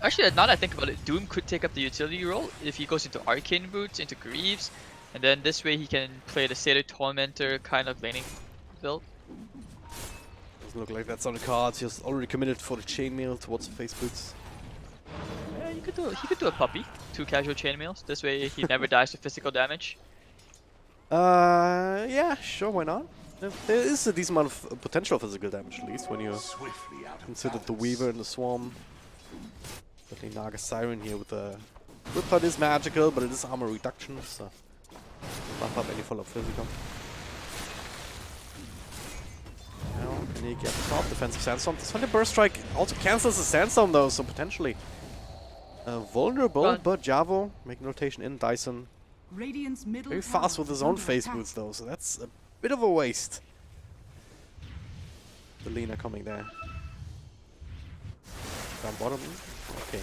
Actually, now that I think about it, Doom could take up the utility role if he goes into Arcane Boots, into Greaves, and then this way he can play the Satyr Tormentor kind of laning build. Doesn't look like that's on the cards. He's already committed for the chainmail towards the face boots. Yeah, he could do a puppy, 2 casual chainmails. This way he never dies to physical damage. Yeah, sure, why not? There is a decent amount of potential physical damage, at least, when you consider the Weaver and the Swarm. Definitely Naga Siren here with the Riptide is magical, but it is armor reduction, so buff up any follow-up physical. Now, can he get top defensive Sandstorm? This Thunder Burst Strike also cancels the Sandstorm though, so potentially vulnerable, but Javo making rotation in Dyson. Very fast with his own face boots though, so that's a bit of a waste. The Lina coming there. Down bottom. Okay.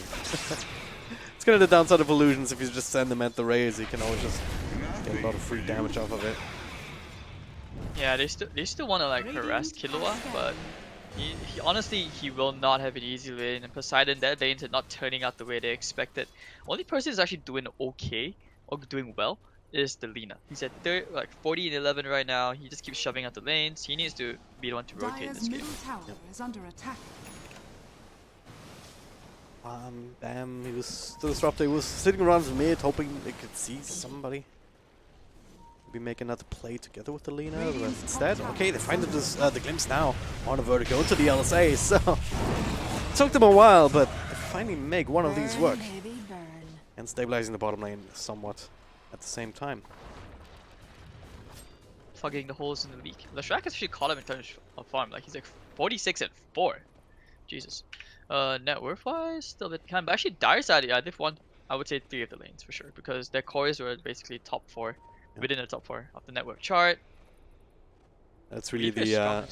It's kind of the downside of illusions. If you just send them at the raise, you can always just get a lot of free damage off of it. Yeah, they still want to like harass Killua, but he honestly will not have an easy lane. And Poseidon, their lanes are not turning out the way they expected. Only person who's actually doing okay or doing well is the Lina. He's at like 40 and 11 right now. He just keeps shoving out the lanes. He needs to be the one to rotate this game. Tower is under attack. Damn, he was still disrupted. He was sitting around mid, hoping they could see somebody. Maybe make another play together with the Lina, but instead, okay, they find the glimpse now on a vertical into the LSA, so it took them a while, but they finally make one of these work. And stabilizing the bottom lane somewhat at the same time. Plugging the holes in the league. Lashrak actually caught him in terms of farm, like he's like 46 and 4. Jesus. Net worth wise, still a bit behind, but actually Dire side, yeah, they've won, I would say 3 of the lanes for sure, because their cores were basically top 4, within the top 4 of the network chart. That's really the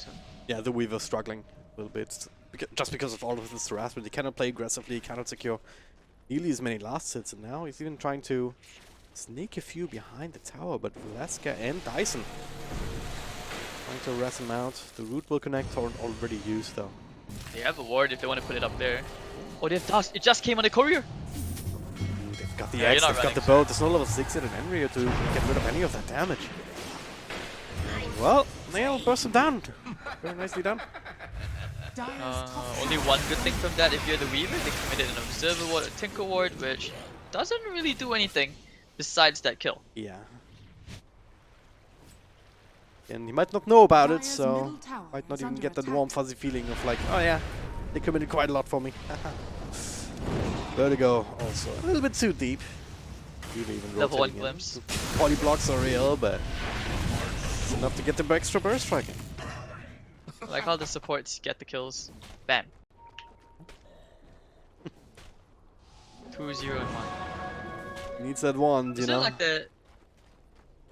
the Weaver struggling a little bit, just because of all of this harassment. He cannot play aggressively, he cannot secure nearly as many last hits, and now he's even trying to sneak a few behind the tower, but Velasca and Dyson trying to harass him out. The root will connect, or already used though. They have a ward if they want to put it up there. Oh, they have dust. It just came on the courier. They've got the axe, they've got the boat. There's no level 6 in an Enryo to get rid of any of that damage. Well, they'll burst him down. Very nicely done. Only one good thing from that, if you're the Weaver, they committed an Observer Ward, a Tinker Ward, which doesn't really do anything besides that kill. Yeah. And he might not know about it, so might not even get that warm fuzzy feeling of like, oh yeah, they committed quite a lot for me. Vertigo also a little bit too deep. Even Level 1 glimpse. Poly blocks are real, but it's enough to get them extra burst striking. I like how the supports get the kills. Bam. 2-0 and 1. Needs that one, you know.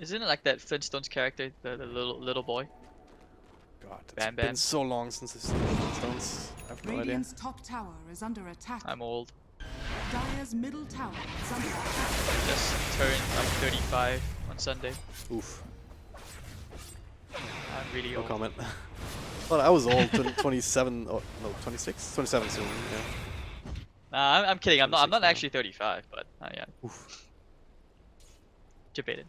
Isn't it like that Flintstones character, the little boy? God, it's Bam, been bam. so long since I've seen Flintstones. I have no idea. Radiant's top tower is under attack. I'm old. Dire's middle tower is under attack. I just turned like 35 on Sunday. Oof. I'm really No old. comment. Well, I was old, 27, or no, 26? 27 soon, yeah. Nah, I'm kidding. I'm not 26 now. actually 35, but yeah. Oof. Debated.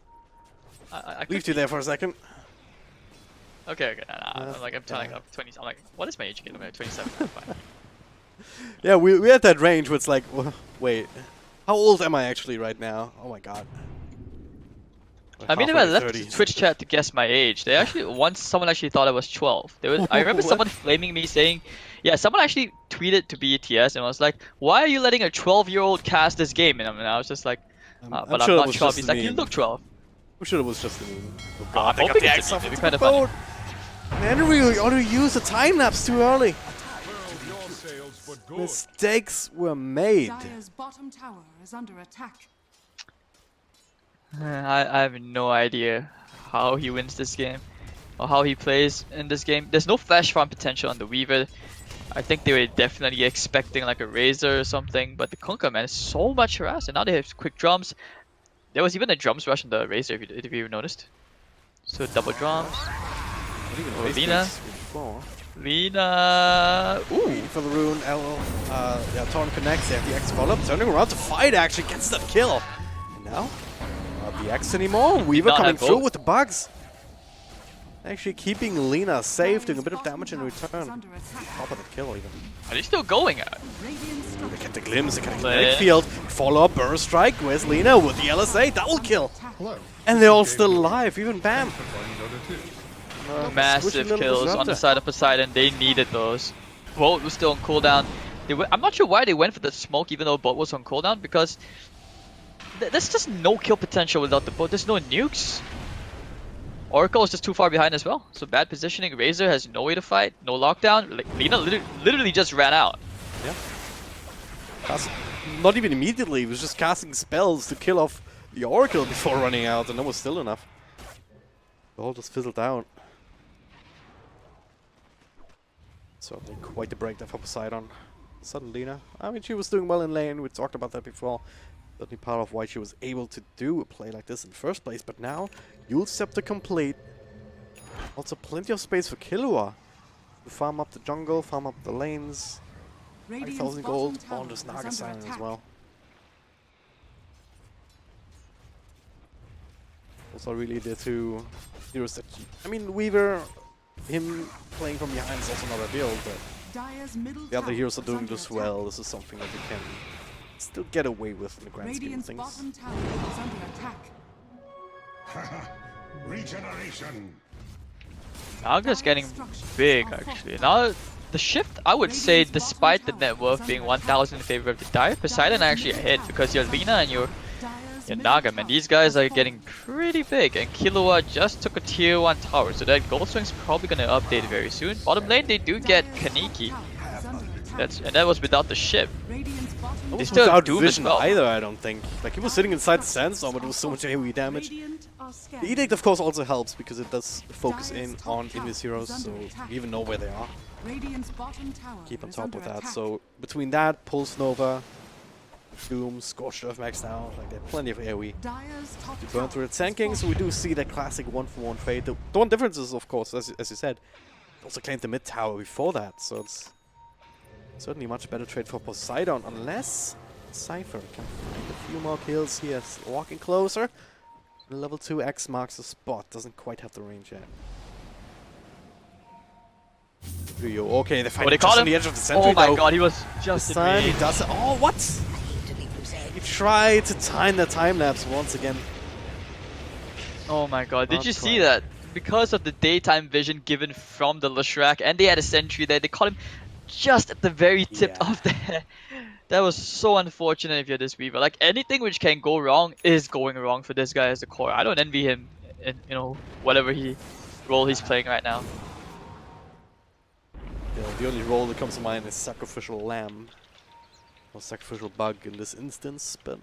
I Leave you there for a second. Okay. Nah, I'm telling I'm 20. I'm like, what is my age again? I'm like 27. Fine. Yeah, we had that range where it's like, wait, how old am I actually right now? Oh my god. I mean, if I left the Twitch chat to guess my age, they actually once someone actually thought I was 12. I remember someone flaming me saying, yeah, someone actually tweeted to BTS and was like, why are you letting a 12-year-old cast this game? And I was just like, but I'm sure not 12. He's like, you look 12. I'm sure it was just a meme. Oh God, they got the axe off. It'd be kind of funny. Man, we ought to use the time lapse too early. Mistakes were made. Dire's bottom tower is under attack. I have no idea how he wins this game or how he plays in this game. There's no flash farm potential on the Weaver. I think they were definitely expecting like a Razor or something, but the Kunkka, man, is so much harass, and now they have quick drums. There was even a drums rush on the Razor, if you noticed. So double drums. Even Lina. Lina. Ooh. Waiting for the rune. Yeah, Torn connects. They have the X follow up. Turning around to fight actually gets that kill. And now, not the X anymore. Weaver coming through with the bugs. Actually keeping Lina safe, doing a bit of damage in return. Top of the kill even. Are they still going out? They get the glimpse, they get a kinetic field. Follow up, burst strike. Where's Lina with the LSA? Double kill. And they're all still alive, even Bam. Massive kills on the side of Poseidon. They needed those. Bolt was still on cooldown. I'm not sure why they went for the smoke even though Bolt was on cooldown, because there's just no kill potential without the Bolt. There's no nukes. Oracle is just too far behind as well. So bad positioning. Razor has no way to fight. No lockdown. Lina literally just ran out. Yeah. Not even immediately. He was just casting spells to kill off the Oracle before running out, and that was still enough. The whole just fizzled out. So quite the break there for Poseidon. Sudden Lina. I mean, she was doing well in lane. We talked about that before. Certainly part of why she was able to do a play like this in the first place. But now, Yule Scepter complete. Also plenty of space for Killua to farm up the jungle, farm up the lanes. 5,000 gold on this Naga Silent as well. Also really the two heroes that... I mean, Weaver, him playing from behind is also not ideal, but the other heroes are doing this well. This is something that we can still get away with in the grand scheme of things. Regeneration. Naga's getting big actually. Now the shift, I would say, despite the net worth being 1,000 in favor of the Dire, Poseidon actually ahead because you're Lina and you're Naga, man. These guys are getting pretty big, and Killua just took a tier 1 tower, so that gold swing's probably gonna update very soon. Bottom lane they do get Kaneki. And that was without the ship. They still without vision either, I don't think. Like, he was sitting inside the sandstorm, but it was so much AoE damage. The Edict, of course, also helps because it does focus in on Invis heroes, so you even know where they are. Keep on top of that. So between that, Pulse Nova, Doom, Scorched Earth maxed out, like, there are plenty of AoE to burn through the tanking. So we do see that classic 1-for-1 fade. The one difference is, of course, as you said, also claimed the mid tower before that, so it's certainly a much better trade for Poseidon, unless Cipher can find a few more kills here. Walking closer. Level 2 X marks the spot. Doesn't quite have the range yet. Okay, they find him just on the edge of the sentry. Oh my god, he was just this time he does it. Oh, what? He tried to time the time lapse once again. Oh my god, did you see that? Because of the daytime vision given from the Leshrac, and they had a sentry there, they caught him just at the very tip of the head. That was so unfortunate if you're this Weaver. Like, anything which can go wrong is going wrong for this guy as a core. I don't envy him in, you know, whatever role he's playing right now. Yeah, the only role that comes to mind is Sacrificial Lamb. Or Sacrificial Bug in this instance, but...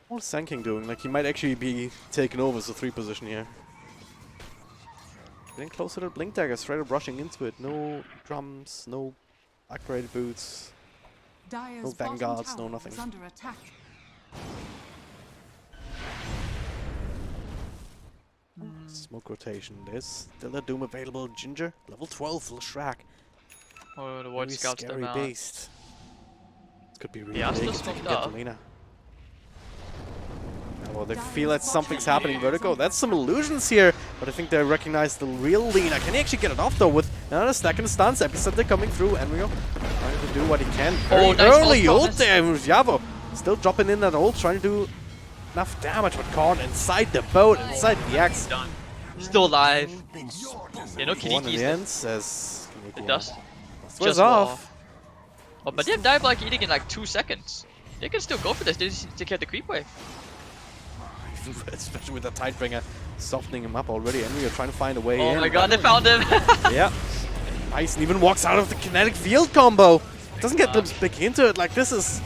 What's Sand King doing? Like, he might actually be taken over as a 3 position here. Getting closer to Blink Dagger, straight up rushing into it. No drums, no upgraded boots. No vanguards, no nothing. Smoke rotation. There's still a Doom available. Ginger, level 12, Leshrac. Oh, the Ward Scouts scary them beast. This could be really Yeah, big if they can get Lina. Well, they feel that something's happening. Vertigo, that's some illusions here, but I think they recognize the real Lina. Can he actually get it off though with another stack and stuns? Epicenter coming through, Enrio trying to do what he can. Very early ult there, Javo still dropping in that ult, trying to do enough damage, but caught inside the boat, inside the X. Done. Still alive. You know, One in the end Kiniki's says... the dust just off. Oh, but they have Diabolic Eating in like 2 seconds. They can still go for this. They just need to get the creep wave. Especially with the Tidebringer softening him up already. And we are trying to find a way in. Oh my god, they found him! Yeah. Bison even walks out of the kinetic field combo. Doesn't get them big into it. Like, this is...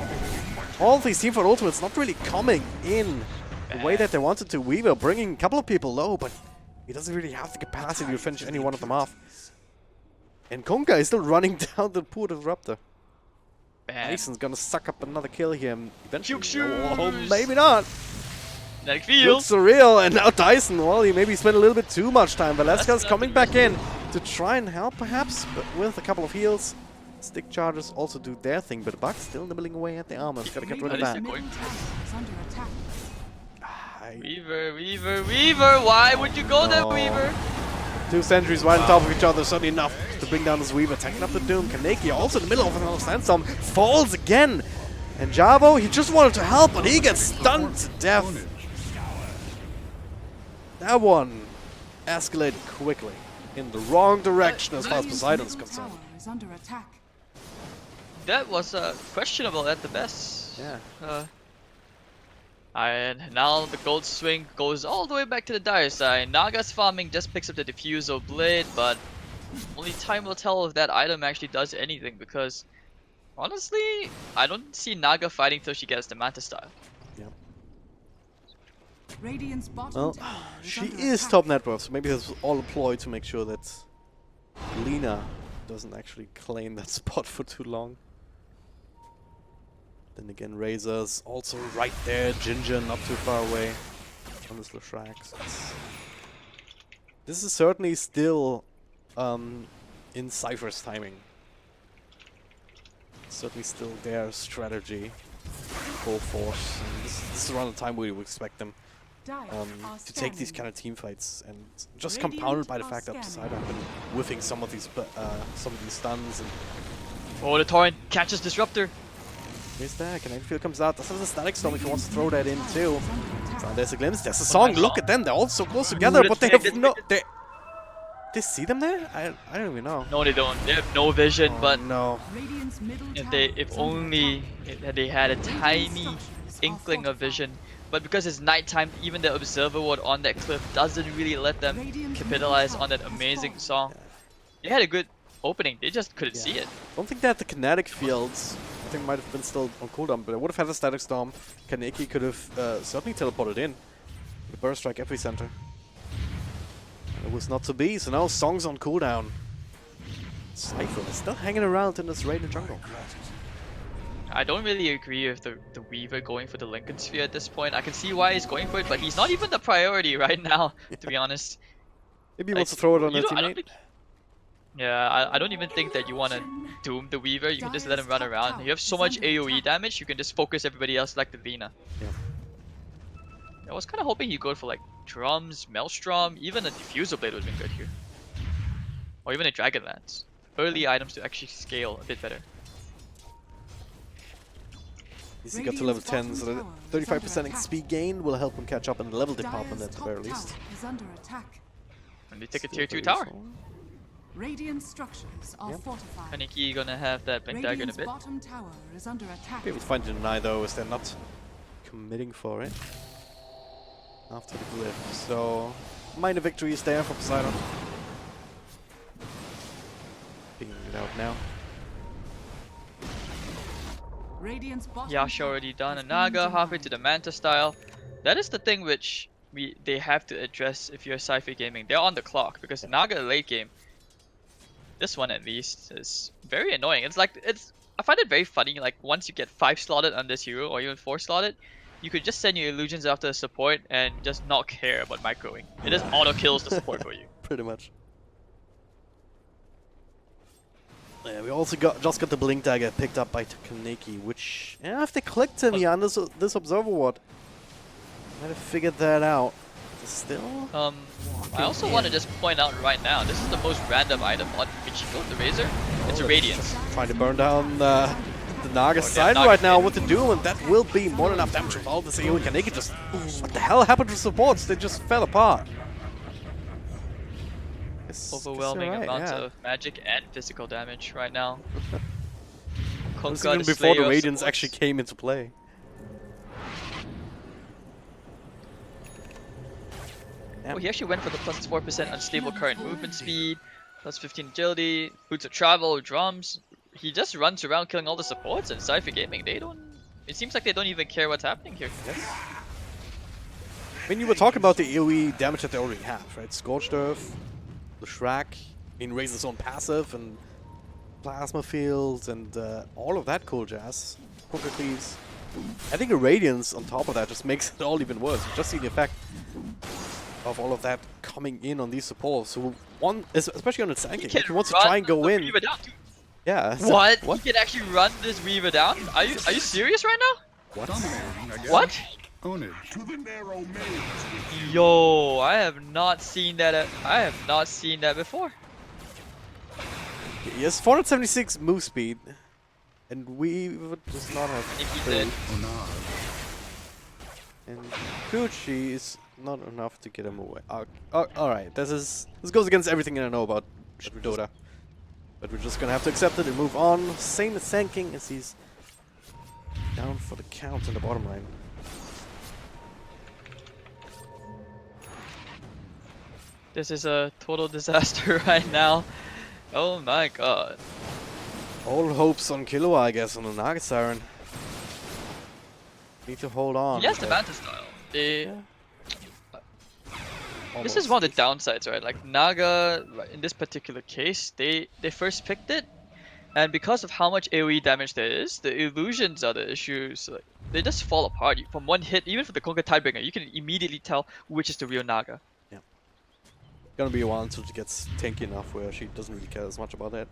All these Team Fight ultimates not really coming in the way that they wanted to. Weaver bringing a couple of people low, but he doesn't really have the capacity to finish any one of them off. And Konga is still running down the pool disruptor. Bison's gonna suck up another kill here eventually. Oh, maybe not. Looks surreal, and now Dyson, well, he maybe spent a little bit too much time. Valeska's coming back in to to try and help, perhaps, but with a couple of heals. Stick charges also do their thing, but the Buck's still nibbling away at the armor. Gotta get rid of that. Middle tower is under attack. Weaver, Weaver, Weaver! Why would you go there, No. Weaver? 2 sentries right on top of each other, certainly enough to bring down this Weaver. Taking up the Doom. Kaneki also in the middle of another sandstorm. Falls again. And Javo, he just wanted to help, but he gets stunned to death. That one escalated quickly in the wrong direction as far as Poseidon is Middle concerned. tower is under attack. That was questionable at the best. Yeah. And now the gold swing goes all the way back to the dire side. Naga's farming just picks up the Diffusal Blade, but only time will tell if that item actually does anything, because honestly, I don't see Naga fighting till she gets the Manta style. Yep. Radiant's bottom Well, tower is she under is attack. top net worth, so maybe that's all a ploy to make sure that Lina doesn't actually claim that spot for too long. Then again, Razor's also right there. Ginger not too far away on this Leshrac. This is certainly still in Cipher's timing. Certainly still their strategy, full force. And this is around the time we would expect them Dire are to take these scanning. kind of team fights, and just Radiant compounded by the are fact that scanning. Poseidon have been whiffing some of these stuns. And Oh, the Torrent catches Disruptor. here's that. Kinetic comes out. Does have the static storm if he wants to throw that in too. Is under attack. So there's a glimpse. There's a song. nice Look song. at them. They're all so close together, Ooh, but they that's have big, no. that's They see them there? I don't even know. No, they don't. They have no vision, Oh, but no. Radiant's middle if tower they, is if under only attack. they had a tiny structures are inkling of fortified. vision. But because it's nighttime, even the observer ward on that cliff doesn't really let them Radiant's capitalize middle on that tower has amazing fallen. song. They had a good opening, they just couldn't Yeah. see it. Don't think that the kinetic fields, I think, might have been still on cooldown, but I would have had a static storm. Kaneki could have certainly teleported in. The burst strike epicenter. It was not to be, so now Song's on cooldown. Cipher is still hanging around in this raided jungle. I don't really agree with the Weaver going for the Lincoln Sphere at this point. I can see why he's going for it, but he's not even the priority right now, to be honest. Maybe he Like, wants to throw it on you a don't- I don't teammate. think- Yeah, I don't even think that you want to doom the Weaver. You can just let him run around. You have so much AoE damage, you can just focus everybody else like the Lina. Yeah. I was kind of hoping he'd go for like drums, Maelstrom, even a Diffusal Blade would have been good here. Or even a Dragon Lance. Early items to actually scale a bit better. He got to level 10, so the 35% XP gain will help him catch up in the level department at the very least. Is under attack. And they take a Still tier 2 very tower. solid. Radiant structures are Yep. fortified. Kaneki gonna have that Blink Dagger in a Radiant's bit. bottom tower is under attack. Be able to find it deny though, as they're not committing for it after the glyph. So minor victories there for Poseidon. Being it out now. Radiant's bottom Yasha tower already done, has and been Naga halfway denied. to the Manta style. That is the thing which they have to address if you're Cipher Gaming. They're on the clock because Naga late game, this one at least, is very annoying. I find it very funny, like once you get 5 slotted on this hero or even 4 slotted, you could just send your illusions after the support and just not care about microing. It just auto kills the support for you. Pretty much. Yeah, we also just got the Blink Dagger picked up by Kaneki, which, yeah, if they clicked him here on this Observer Ward, might have figured that out. Still? I also want to just point out right now, this is the most random item on Michiko, the Razor. It's a Radiance. Trying to burn down the Naga side Naga right now side. with the Doom, and that will be more than enough damage with all this AoE. Kaneki just... What the hell happened to supports? They just fell apart. Guess Overwhelming they're right, amounts yeah. of magic and physical damage right now. This is Kunkka, even the before the Slayer of Radiance supports. actually came into play. Yeah. Oh, he actually went for the plus 4% unstable current movement speed, plus 15 agility, boots of travel, drums. He just runs around killing all the supports, and Cipher Gaming, they don't... It seems like they don't even care what's happening here. Yes. I mean, you were talking about the AoE damage that they already have, right? Scorched Earth, the Shrek, Razor's own passive, and Plasma Fields, and all of that cool jazz. Poker Cleaves. I think a Radiance on top of that just makes it all even worse. You just see the effect of all of that coming in on these supports. So one, especially on the tanking, He like he wants to run try and go the in. Weaver down, dude. Yeah. so- What? What? He can actually run this Weaver down? Are you serious right now? What? Dominating, I guess. What? Ownage. To the narrow maze. Yo, I have not seen that. I have not seen that before. He has 476 move speed, and Weaver does not have. I think he three. did. Oh, And Gucci is not enough to get him away. Alright, this goes against everything I know about Dota. But we're just gonna have to accept it and move on. Same as tanking as he's down for the count in the bottom line. This is a total disaster right now. Oh my god. All hopes on Killua, I guess, on the Naga Siren. Need to hold on. He has the but- Manta style. Yeah. This is one of the downsides, right? Like Naga, in this particular case, they first picked it, and because of how much AoE damage there is, the illusions are the issues. Like, they just fall apart. From one hit, even for the Konga Tidebringer, you can immediately tell which is the real Naga. Gonna be a while until she gets tanky enough where she doesn't really care as much about that.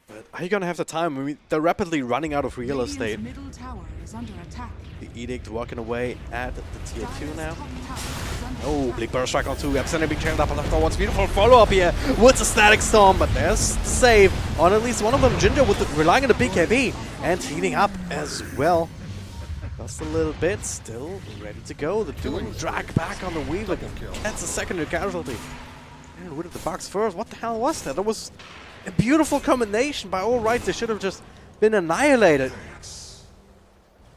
But are you gonna have the time? I mean, they're rapidly running out of real Radiant's estate. middle tower is under attack. The Edict working away at the tier 2 Dire's now. top tower is under Oh, attack. Bleak Burst Strike on 2. Epicenter being channeled up on left forwards. Beautiful follow-up here with the Static Storm, but there's the save on at least one of them. Ginger with relying on the BKB and heating up as well. Just a little bit, still ready to go. The Doom drag back on the Weaver. That's a secondary casualty. And with the box first. What the hell was that? That was a beautiful combination. By all rights, they should have just been annihilated.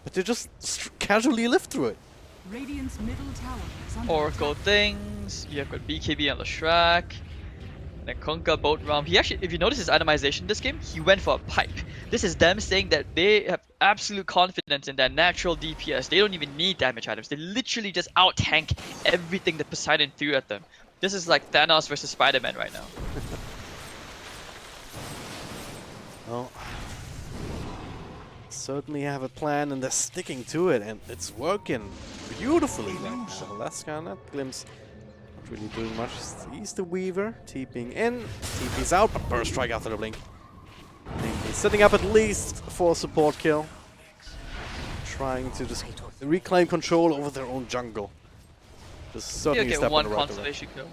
But they just casually lived through it. Radiant's middle tower is under Oracle attack. things. You have got BKB on the Shrek. And then Konka boat round. He actually, if you notice his itemization this game, he went for a pipe. This is them saying that they have absolute confidence in their natural DPS. They don't even need damage items. They literally just out tank everything that Poseidon threw at them. This is like Thanos versus Spider-Man right now. Well, certainly have a plan and they're sticking to it, and it's working beautifully. So last guy, that Glimpse, not really doing much. He's the Weaver, TPing in, TP's out, but Burst Strike after the blink. He's setting up at least for a support kill, trying to just reclaim control over their own jungle. Just certainly He'll a step get one in the right direction. constellation kill.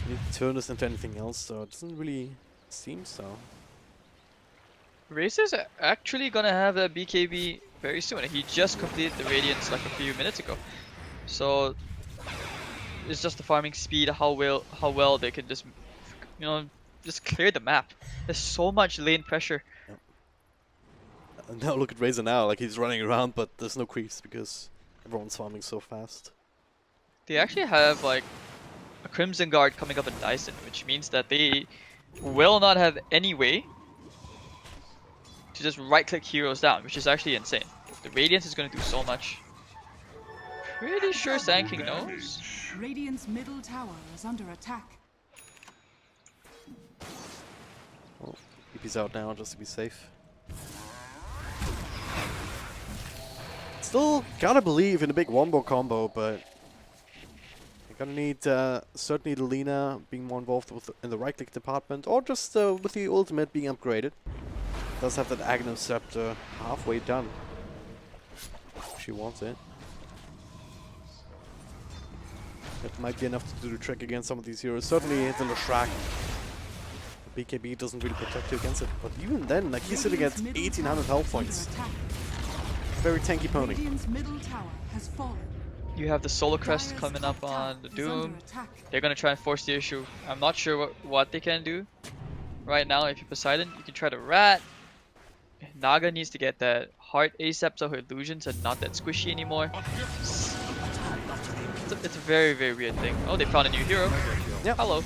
Can he turn this into anything else? So it doesn't really seem so. Racer's actually gonna have a BKB very soon. He just completed the Radiance like a few minutes ago. So it's just the farming speed, how well they can just, you know, just clear the map. There's so much lane pressure. And now look at Razor now, like he's running around, but there's no creeps because everyone's farming so fast. They actually have like a Crimson Guard coming up in Dyson, which means that they will not have any way to just right-click heroes down, which is actually insane. The Radiance is going to do so much. Pretty sure Sand King knows. Radiant's middle tower is under attack. Well, TP's out now just to be safe. Still gotta believe in a big wombo combo, but you're gonna need certainly the Lina being more involved with in the right-click department, or just with the ultimate being upgraded. Does have that Aghanim Scepter halfway done. If she wants it. That might be enough to do the trick against some of these heroes. Certainly the Leshrac. The BKB doesn't really protect you against it, but even then, like he's sitting at Radiant's middle 1800 tower health is under points. attack. Very tanky pony. Radiant's middle tower has fallen. You have the Solar Crest Dire's coming top up on the tower is under Doom. attack. They're gonna try and force the issue. I'm not sure what they can do right now. If you're Poseidon, you can try to rat. Naga needs to get that heart ASAP so her illusions are not that squishy anymore. It's a very, very weird thing. Oh, they found a new hero. Yep. Hello.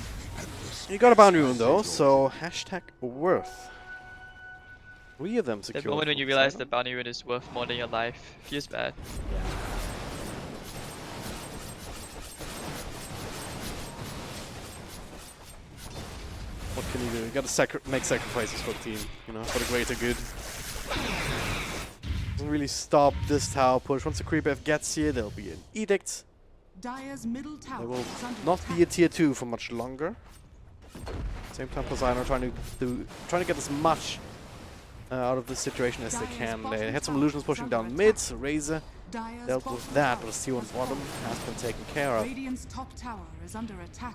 You got a boundary rune though, so hashtag worth. 3 of them secured. The moment when for you realize the Poseidon. bounty rune is worth more than your life feels bad. What can you do? You gotta make sacrifices for the team, you know, for the greater good. Doesn't really stop this tower push. Once the creep wave gets here, there'll be an edict. Dire's middle tower There will is under not attack. be a tier 2 for much longer. Same time, Poseidon are trying to get as much out of this situation as they can. They had some illusions pushing down mid. Razor Dire's dealt bottom with that, tower but the tier 1 has bottom fallen. has been taken care of. Radiant's top tower is under attack.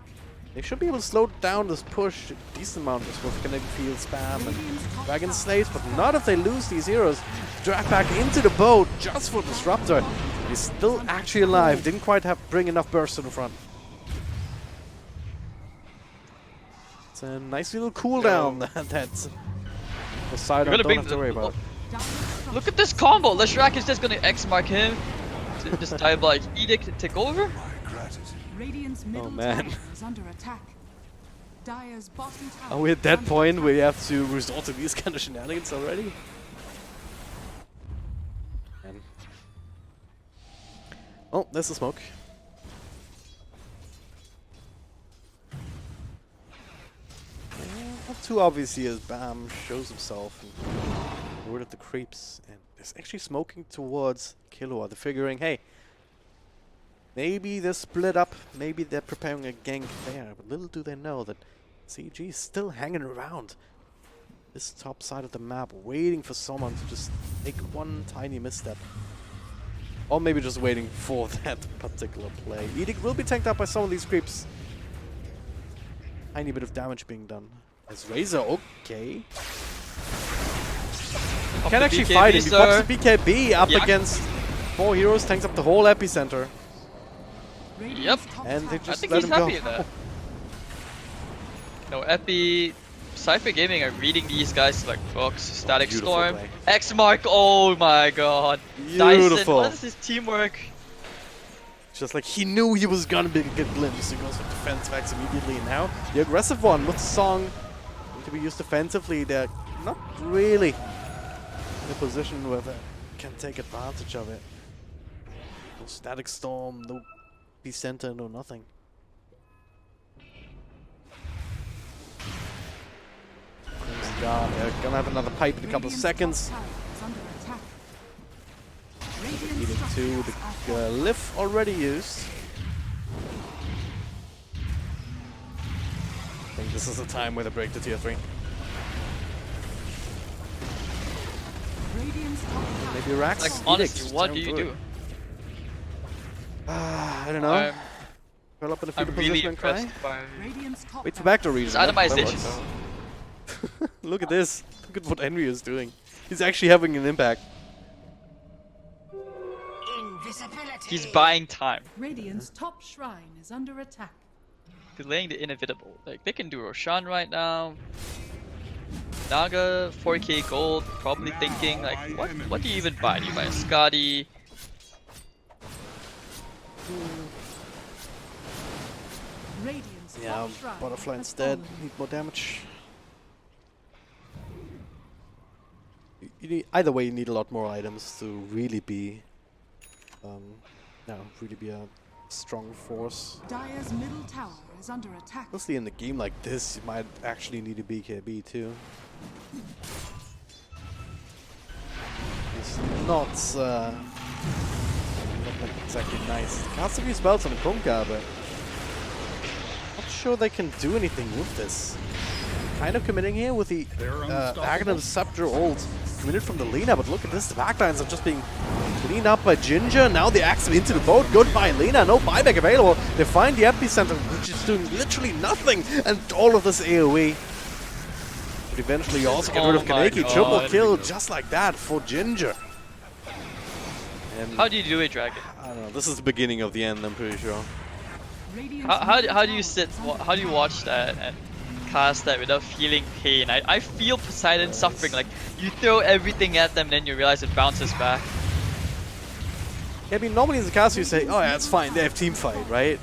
They should be able to slow down this push a decent amount just with kinetic field spam and dragon slaves, but not if they lose these heroes. Drag back into the boat just for Disruptor. He's still actually alive. Didn't quite bring enough burst to the front. It's a nice little cooldown that Poseidon We're gonna don't bring have to worry about. Look at this combo. Leshrac is just gonna X mark him. Just diabolic edict to take over. Radiant's middle man. tower is under attack. Dire's bottom tower Are we at is that under point attack. where you have to resort to these kind of shenanigans already? Man. Oh, there's the smoke. Not too obvious here as Bam shows himself and word at the creeps, and there's actually smoking towards Killua. They're figuring, hey, maybe they're split up, maybe they're preparing a gank there, but little do they know that CG is still hanging around this top side of the map, waiting for someone to just make one tiny misstep. Or maybe just waiting for that particular play. Edict will be tanked up by some of these creeps. Tiny bit of damage being done. As Razor, okay. Can actually BKB, fight him. He sir. pops the BKB up Yeah. against 4 heroes, tanks up the whole epicenter. Radiant's Yep. top And they tower I just think let he's him go. happy with that. No, Epi, Cipher Gaming are reading these guys like books. Static Beautiful Storm, play. X Mark. Oh my god. Beautiful. Dyson, what is his teamwork? Just like he knew he was gonna be a good glimpse. He goes for defense backs immediately. Now the aggressive one with the song to be used defensively. They're not really in a position where they can take advantage of it. No static storm, no center, no nothing. Crimson Guard, they're gonna have another pipe in a couple of Radiant's seconds. top tower is under attack. Radiant's Edict 2, structures are the falling. lift already used. I think this is the time where they break the tier 3. Radiant's top tower Maybe Rax? Like Edict, honestly, just what down do you through do? it. I don't know. Curl up in a I'm fetal really position and cry. impressed by Radiant's top Wait for tower backdoor his region. That itemization. works. Look at this. Look at what Henry is doing. He's actually having an impact. He's buying time, Radiant's top shrine is under attack. delaying the inevitable. Like they can do Roshan right now. Naga, 4k gold, probably thinking like, what do you even buy? Do you buy a Scotty? Radiant's Yeah, top shrine butterfly has instead. fallen. Need more damage. You need, either way, you need a lot more items to really be, really be a strong force. Dire's middle tower is under attack. Mostly in a game like this, you might actually need a BKB too. It's not like exactly nice. Cast a few spells on the Kunkka, but not sure they can do anything with this. Kind of committing here with the Aghanim Scepter ult. Committed from the Lina, but look at this, the backlines are just being cleaned up by Ginger. Now the axe into the boat. Goodbye, Lina. No buyback available. They find the epicenter, which is doing literally nothing, and all of this AoE. But eventually you also get rid of Oh my Kaneki. God. Triple kill just like that for Ginger. And How do you do it, Dragon? I don't know, this is the beginning of the end, I'm pretty sure. Radiant's How do middle you tower sit? is under How do you attack. watch that and cast that without feeling pain? I feel Poseidon suffering. Like you throw everything at them, then you realize it bounces back. Yeah, I mean, normally as a caster you say, oh yeah, it's fine, they have team fight, right?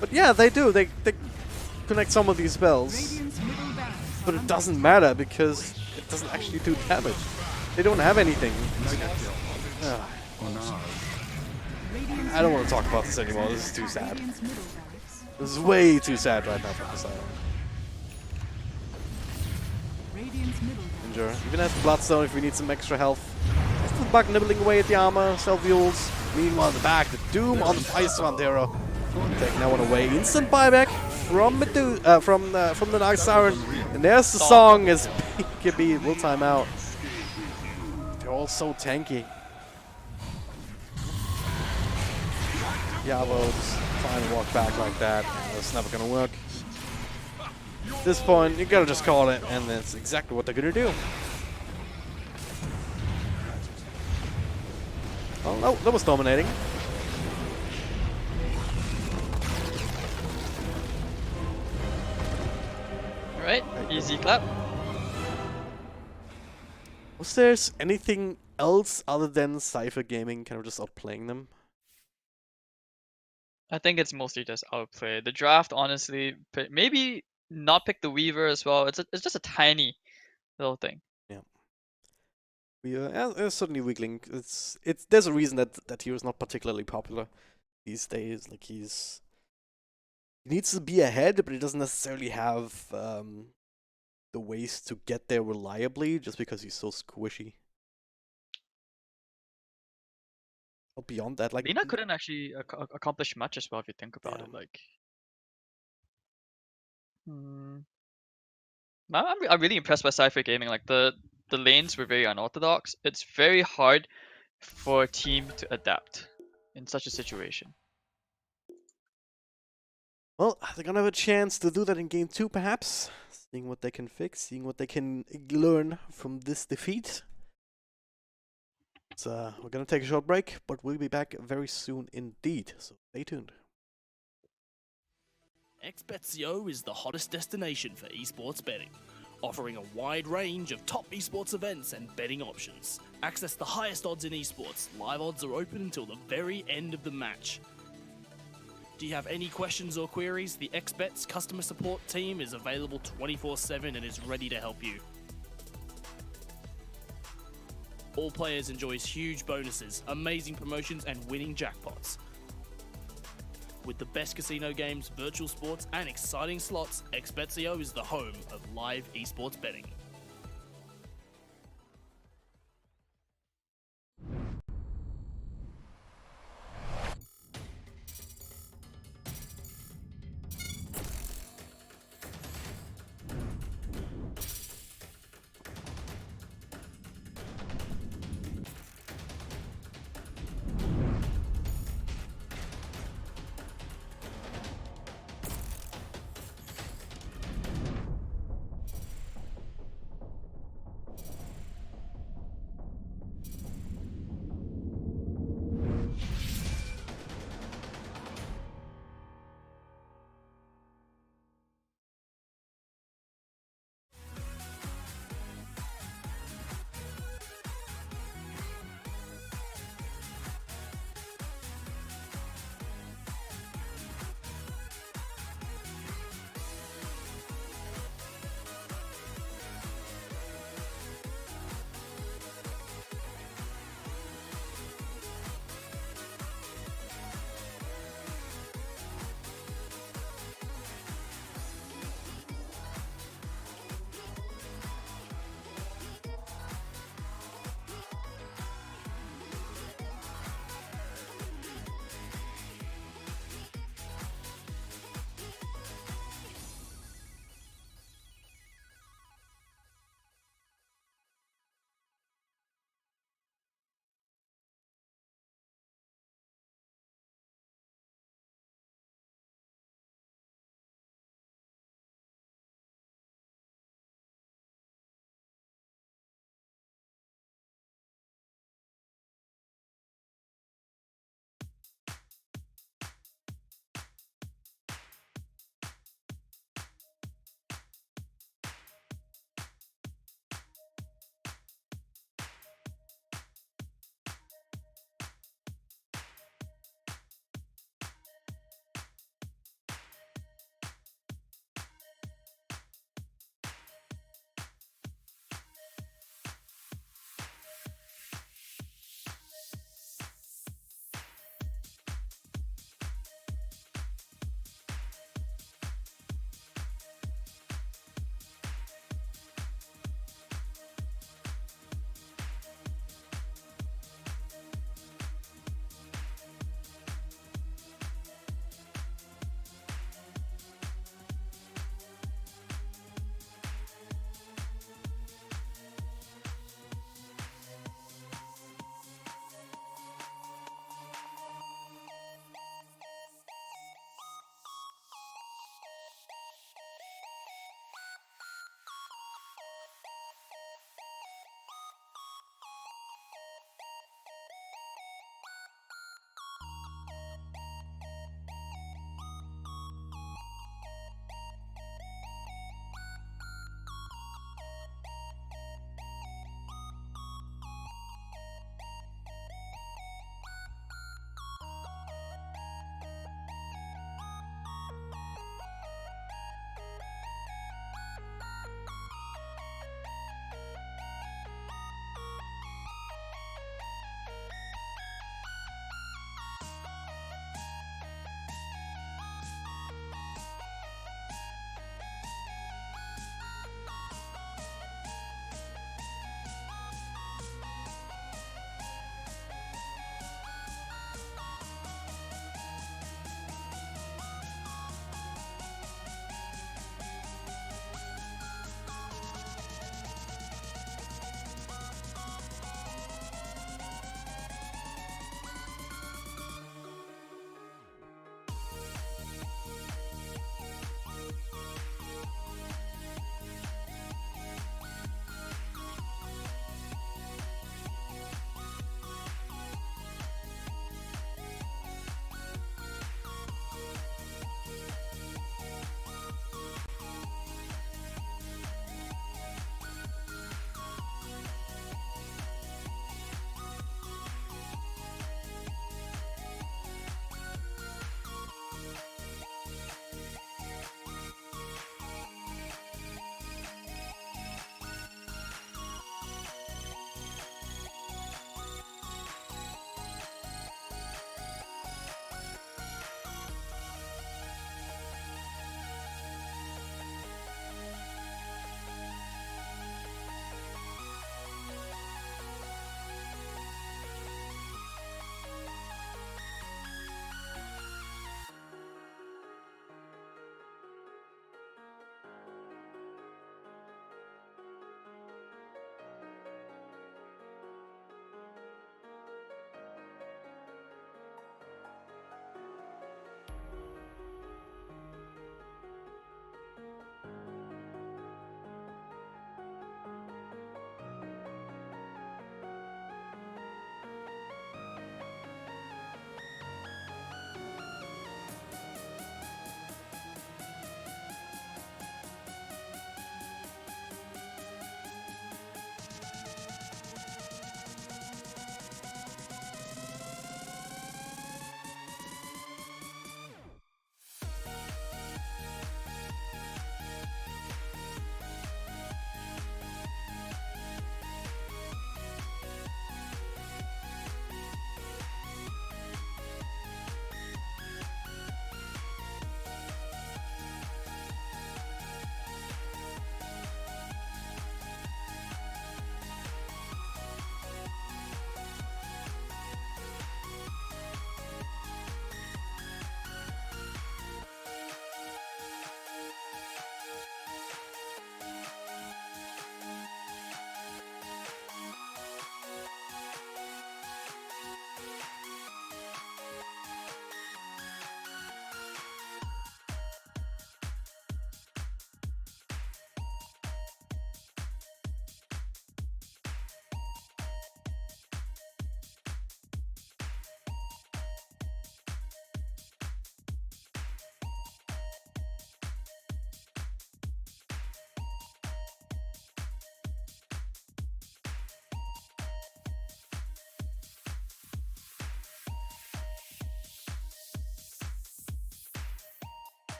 But yeah, they do. They connect some of these spells. Radiant's middle barracks But are it under doesn't matter because it doesn't actually do damage. They don't have anything. Radiant's I don't want to talk about this anymore. This is too sad. Radiant's middle barracks. This is way too sad right now for Poseidon. Radiant's middle barracks. Ginger, even has the Bloodstone if we need some extra health. Has to Buck nibbling away at the armor, self-fuels. Meanwhile, in the back, the Doom on the Python Hero. Taking that one away. Instant buyback from the Dark Siren. And there's the song as BKB will time out. They're all so tanky. Yabo just trying to walk back like that. That's never gonna work. At this point, you gotta just call it, and that's exactly what they're gonna do. Oh no, that was dominating. Alright, easy clap. Was there anything else other than Cipher Gaming kind of just outplaying them? I think it's mostly just outplay. The draft, honestly, maybe not pick the Weaver as well. It's just a tiny little thing. Yeah. Certainly weakling. There's a reason that hero is not particularly popular these days. Like he needs to be ahead, but he doesn't necessarily have the ways to get there reliably just because he's so squishy. But beyond that, like Lina couldn't actually accomplish much as well if you think about it. Like, I'm really impressed by Cipher Gaming. Like the lanes were very unorthodox. It's very hard for a team to adapt in such a situation. Well, they're gonna have a chance to do that in game 2, perhaps. Seeing what they can fix, seeing what they can learn from this defeat. So, we're gonna take a short break, but we'll be back very soon indeed. So stay tuned. XBetCO is the hottest destination for esports betting, offering a wide range of top esports events and betting options. Access the highest odds in esports. Live odds are open until the very end of the match. Do you have any questions or queries? The XBet's customer support team is available 24/7 and is ready to help you. All players enjoy huge bonuses, amazing promotions, and winning jackpots. With the best casino games, virtual sports, and exciting slots, XBetCO is the home of live esports betting.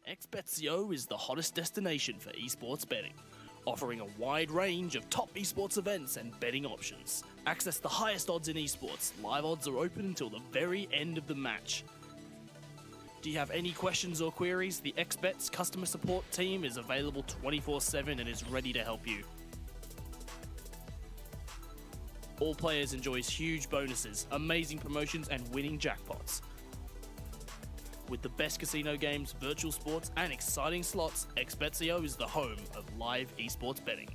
XBetCO is the hottest destination for esports betting, offering a wide range of top esports events and betting options. Access the highest odds in esports. Live odds are open until the very end of the match. Do you have any questions or queries? The XBet's customer support team is available 24/7 and is ready to help you. All players enjoy huge bonuses, amazing promotions, and winning jackpots. With the best casino games, virtual sports, and exciting slots, XBetCO is the home of live esports betting.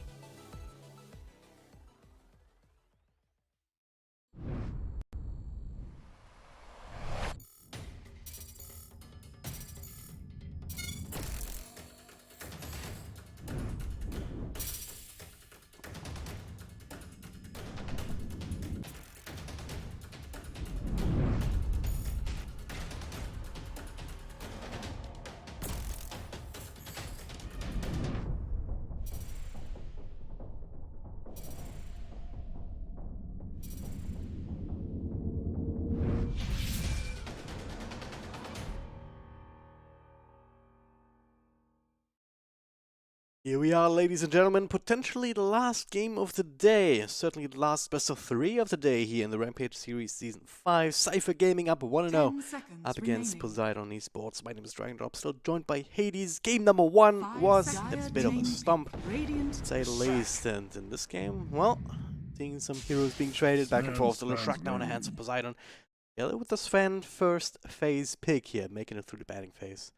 Here we are, ladies and gentlemen, potentially the last game of the day. Certainly the last best of 3 of the day here in the Rampage Series Season 5. Cipher Gaming up 1-0 up against Poseidon Esports. My name is Dragondrop, still joined by Hades. Game number 1 was a bit of a stomp, to say the least. And in this game, well, seeing some heroes being traded back and forth. A little shrug down the hands of Poseidon. Yeah, with the Sven first phase pick here, making it through the batting phase.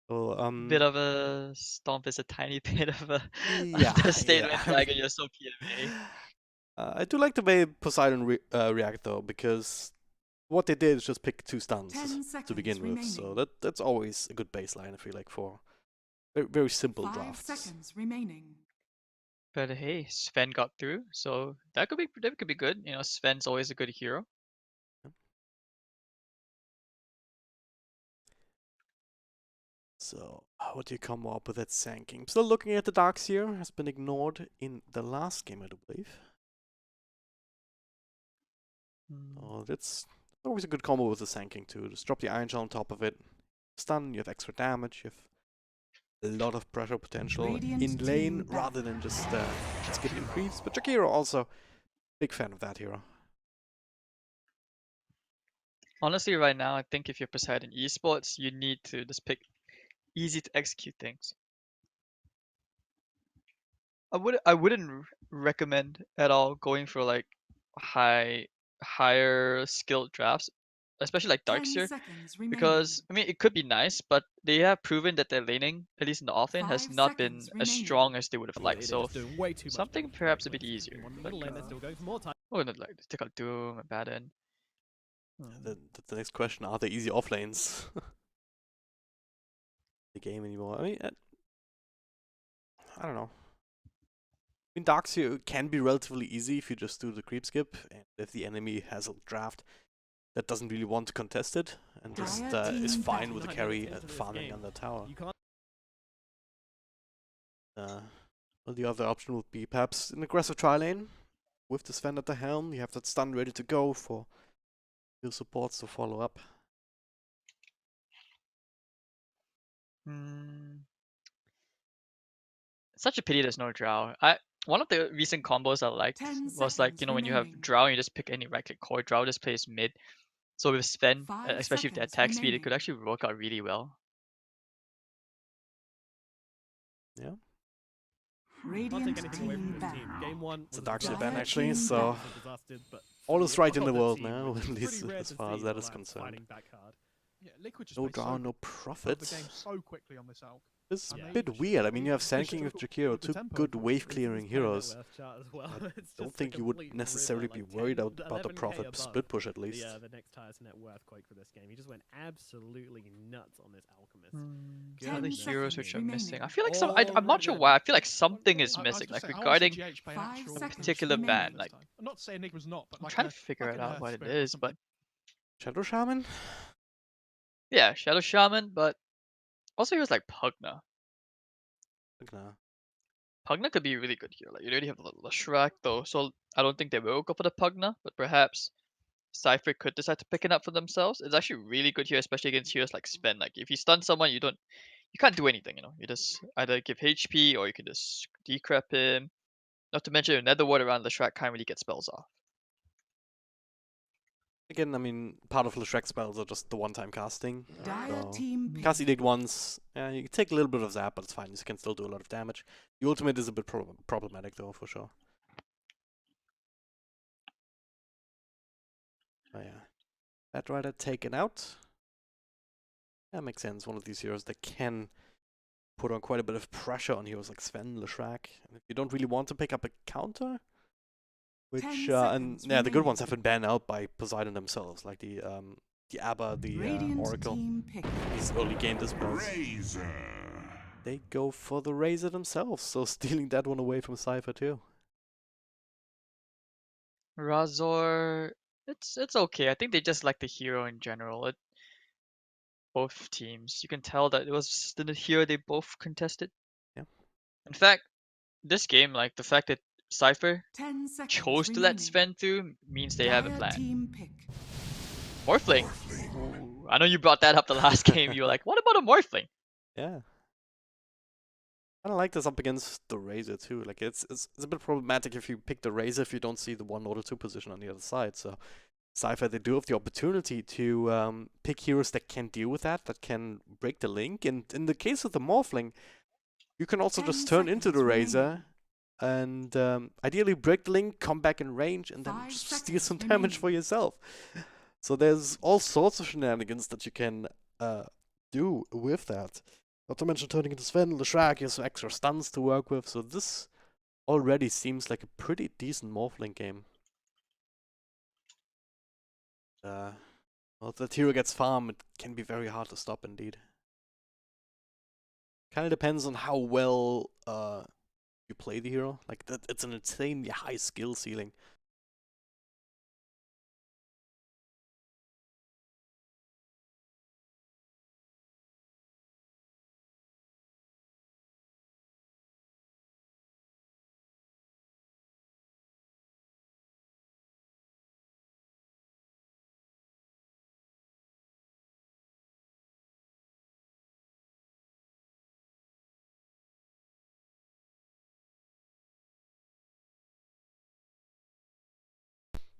So, Bit of a stomp is a tiny bit of a yeah, understatement yeah. flag and you're so PMA. I do like the way Poseidon react though, because what they did is just pick 2 stuns to begin with, so that's always a good baseline, I feel like, for very, very simple 5 drafts. seconds remaining. But hey, Sven got through, so that could be good. You know, Sven's always a good hero. So, what do you come up with that Sanking? Still looking at the Darks here, has been ignored in the last game, I do believe. Oh, that's always a good combo with the Sanking too. Just drop the Iron Shell on top of it. Stun, you have extra damage, you have a lot of pressure potential in lane rather than just skipping creeps. But Jakiro also, big fan of that hero. Honestly, right now, I think if you're Poseidon Esports, you need to just pick easy to execute things. I wouldn't recommend at all going for like higher skilled drafts, especially like 10 Darkseer, seconds remaining. because I mean it could be nice, but they have proven that their laning, at least in the offlane, has 5 not been seconds as remaining. strong as they would have liked. It So is doing way too much something damage perhaps a with bit easier. one Like, middle lane, they're still going for more time. oh, no, like take out Doom and Baden. That's the next question, are there easy offlanes? The game anymore? I mean, I don't know. I mean, Darkseer can be relatively easy if you just do the creep skip, and if the enemy has a draft that doesn't really want to contest it, and just is fine with the carry farming on the tower. Well, the other option would be perhaps an aggressive tri lane with the Sven at the helm. You have that stun ready to go for your supports to follow up. Such a pity there's no Drow. One of the recent combos I liked 10 was like, you know, when you have remaining. Drow, you just pick any right click core. Drow just plays mid. So with Sven, 5 especially with the seconds attack speed, remaining. it could actually work out really well. Yeah. Radiant Anything away from team this team. ban. Game 1 It's a was Darkseer Dire ban actually, team so ban. all is right in the other world team, now, which at is least pretty rare as to far as see that while is I'm concerned. fighting back hard. Yeah, Liquid just No plays draw, so no the game profits. so quickly on this Alk. It's Yeah. a bit weird. I mean, you have Sanking with Jakiro, Keep the 2 tempo good up. wave clearing heroes. Well. I don't think you would necessarily be worried about the profit split push at least. The next highest net worth quake for this game. He just went absolutely nuts on this Alchemist. Other 10 heroes which are seconds missing. I remaining. feel like I'm not sure why. I feel like something is missing. Like regarding Five a seconds particular ban. remaining. Like I'm not saying Enigma's not, but I'm like trying to figure it out what it is, but Shadow Shaman? yeah, Shadow Shaman, but also heroes like Pugna. Pugna could be a really good hero. Like you already have the Shrek though, so I don't think they will go for the Pugna, but perhaps Cipher could decide to pick it up for themselves. It's actually really good here, especially against heroes like Sven. Like if you stun someone, you can't do anything. You just either give HP or you can just decrep him. Not to mention another ward around Leshrac can't really get spells off. Again, I mean, part of Leshrac spells are just the one-time casting. Dire So team pick. cast Edict once, you can take a little bit of zap, but it's fine. You can still do a lot of damage. The ultimate is a bit problematic though, for sure. Oh yeah. Batrider taken out. That makes sense. One of these heroes that can put on quite a bit of pressure on heroes like Sven, Leshrac. And if you don't really want to pick up a counter, which 10 and seconds yeah, the good ones remaining. have been banned out by Poseidon themselves, like the Abba, the Radiant Oracle. team pick. These early game dispels. They go for the Razor themselves, so stealing that one away from Cipher too. Razor, it's okay. I think they just like the hero in general. Both teams, you can tell that it was the hero they both contested. Yeah. In fact, this game, like the fact that Cipher 10 seconds chose to remaining. let Sven through means they have a Dire plan. team pick. Morphling. Ooh, I know you brought that up the last game. You were like, what about a Morphling? Yeah. I like this up against the Razor too. Like it's a bit problematic if you pick the Razor if you don't see the 1 or 2 position on the other side. So Cipher, they do have the opportunity to pick heroes that can deal with that can break the link. And in the case of the Morphling, you can also 10 just turn into the seconds Razor and ideally break the link, come back in range, and then 5 just steal seconds some damage remaining. for yourself. So there's all sorts of shenanigans that you can do with that. Not to mention turning into Sven, Leshrac, you have some extra stuns to work with, so this already seems like a pretty decent Morphling game. Well, if that hero gets farm, it can be very hard to stop indeed. Kinda depends on how well you play the hero. Like, it's an insanely high skill ceiling.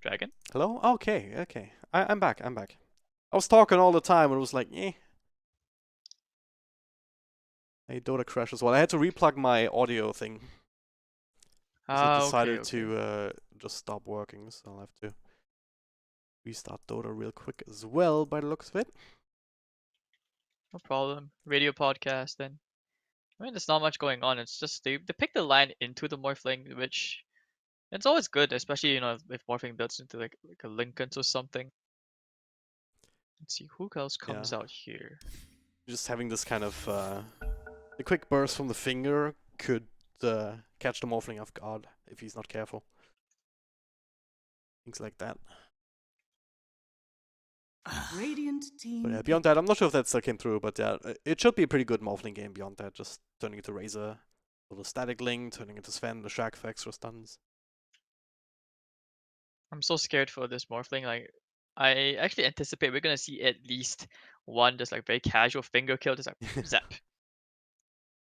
Dragon? Hello? Okay. I'm back. I was talking all the time and it was like, eh. Hey, Dota crash as well. I had to replug my audio thing. It decided Okay. to just stop working, so I'll have to restart Dota real quick as well, by the looks of it. No problem. Radio podcast then. I mean, there's not much going on. It's just they pick the line into the Morphling, which it's always good, especially if Morphling builds into like a Lincoln or something. Let's see who else comes Yeah. out here. Just having this kind of the quick burst from the finger could catch the Morphling off guard if he's not careful. Things like that. Radiant team. But yeah, beyond that, I'm not sure if that still came through, but yeah, it should be a pretty good Morphling game beyond that. Just turning into Razor, a little static link, turning into Sven, the Shaq for extra stuns. I'm so scared for this Morphling. Like, I actually anticipate we're gonna see at least one just like very casual finger kill, just like zap.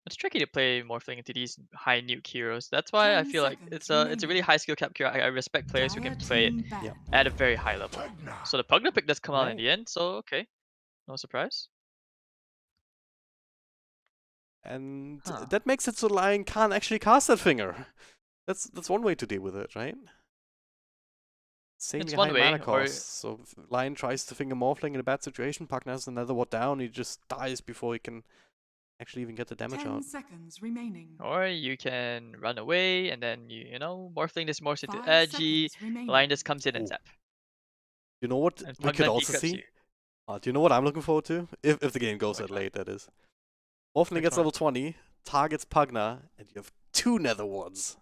It's tricky to play Morphling into these high nuke heroes. That's why I 10 feel like seconds it's a really high skill cap hero. I respect players who can Dire play it team ban. Yeah. at a very high level. So the Pugna pick does come out in Right. the end, so okay. No surprise. And Huh. that makes it so Lion can't actually cast that finger. That's one way to deal with it, right? Saving It's a one high way, mana or cost. So if Lion tries to finger Morphling in a bad situation, Pugna has another ward down, he just dies before he can actually even get the damage 10 out. seconds remaining. you can run away and then you know Morphling just morphs into 5 edgy. seconds remaining. Lion just comes in and Ooh. zap. You know what And we could Pugna also decrypts see? you. Do you know what I'm looking forward to? If the game goes Which that one? late, that is. Morphling Which gets one? level 20, targets Pugna, and you have 2 nether wards.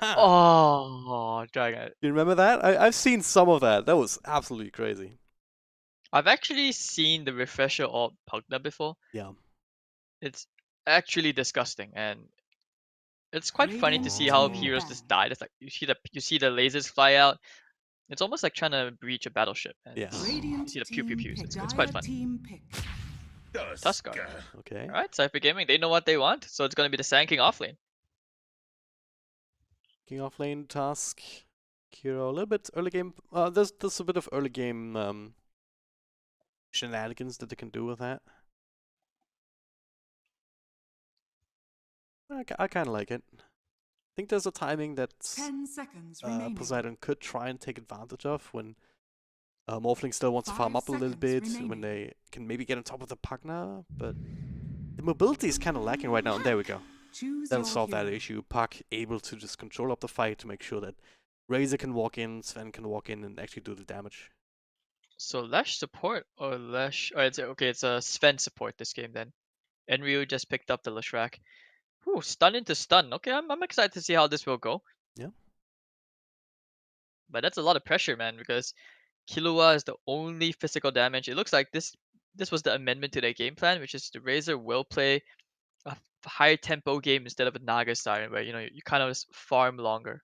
Oh, Dragon. You remember that? I've seen some of that. That was absolutely crazy. I've actually seen the refresher of Pugna before. Yeah. It's actually disgusting, and it's quite funny to see how Radiant team heroes ban. just die. It's like you see the lasers fly out. It's almost like trying to breach a battleship. And Yeah. you Radiant see the pew pew team pews. pick. It's quite fun. Team pick. Tuskar. Okay. Alright, Cipher Gaming, they know what they want, so it's gonna be the Sand King offlane. King off lane, Tusk, Kiro, a little bit early game. There's a bit of early game shenanigans that they can do with that. I kind of like it. I think there's a timing that 10 seconds remaining. Poseidon could try and take advantage of when Morphling still wants to farm 5 up a little seconds bit, remaining. when they can maybe get on top of the Pugna, but the mobility is kind of lacking right now, and there we go. Choose That'll your solve that hero. issue. Puck able to just control up the fight to make sure that Razor can walk in, Sven can walk in and actually do the damage. So Lesh support or Lesh... Oh, it's a Sven support this game then. Enryu just picked up the Leshrac. Ooh, stun into stun. Okay, I'm excited to see how this will go. Yeah. But that's a lot of pressure, man, because Killua is the only physical damage. It looks like this was the amendment to their game plan, which is the Razor will play a higher tempo game instead of a Naga Siren, where you kind of just farm longer.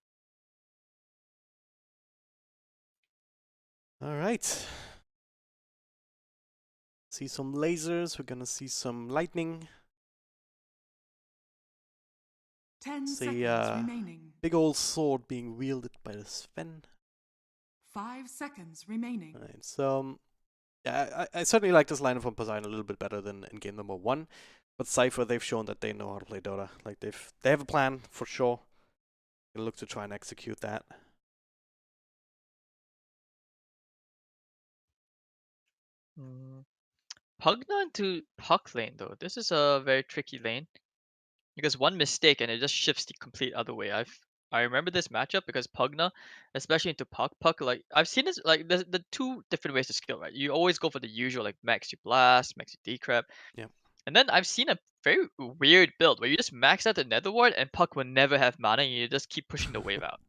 All right. See some lasers. We're gonna see some lightning. 10 See seconds remaining. big old sword being wielded by the Sven. 5 seconds remaining. Alright, so yeah, I certainly like this lineup from Poseidon a little bit better than in game number 1. But Cipher, they've shown that they know how to play Dota. Like they have a plan for sure. They look to try and execute that. Pugna into Puck lane though. This is a very tricky lane because one mistake and it just shifts the complete other way. I remember this matchup because Pugna, especially into Puck, like I've seen this like there's the two different ways to skill, right? You always go for the usual like max your blast, max your decrep. Yeah. And then I've seen a very weird build where you just max out the Nether Ward and Puck will never have mana and you just keep pushing the wave out.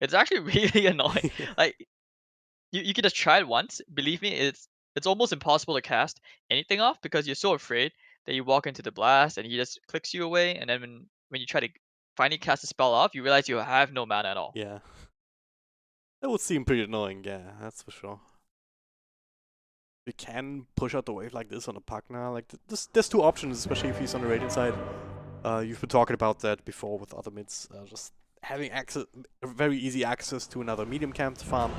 It's actually really annoying. Yeah. Like you can just try it once. Believe me, it's almost impossible to cast anything off because you're so afraid that you walk into the blast and he just clicks you away, and then when you try to finally cast a spell off, you realize you have no mana at all. Yeah. That would seem pretty annoying, yeah, that's for sure. You can push out the wave like this on a Puck now. Like there's two options, especially if he's on the Radiant side. You've been talking about that before with other mids, just having very easy access to another medium camp to farm.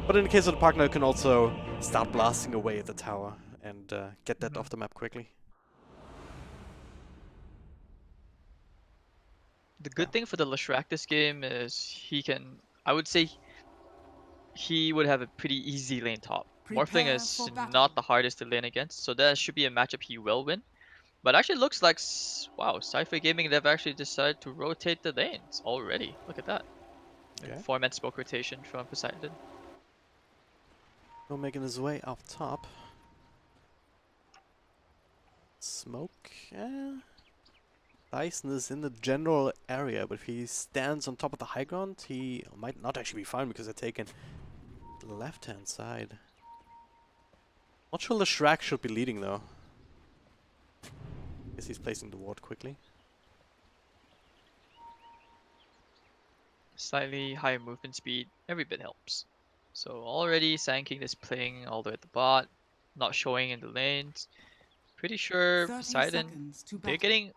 But in the case of the partner, you can also start blasting away at the tower and get that off the map quickly. The good thing for the Leshrac this game is I would say he would have a pretty easy lane top. Morphling Prepare is for battle. not the hardest to lane against, so that should be a matchup he will win. But actually looks like, wow, Cipher Gaming, they've actually decided to rotate the lanes already. Look at that. Okay. 4-man smoke rotation from Poseidon. Go making his way up top. Smoke, yeah. Dyson is in the general area, but if he stands on top of the high ground, he might not actually be fine because they're taking the left-hand side. Not sure Leshrac should be leading though. Guess he's placing the ward quickly. Slightly higher movement speed, every bit helps. So already Sand King is playing all the way at the bot, not showing in the lanes. Pretty sure 30 Poseidon, seconds to they're battle. getting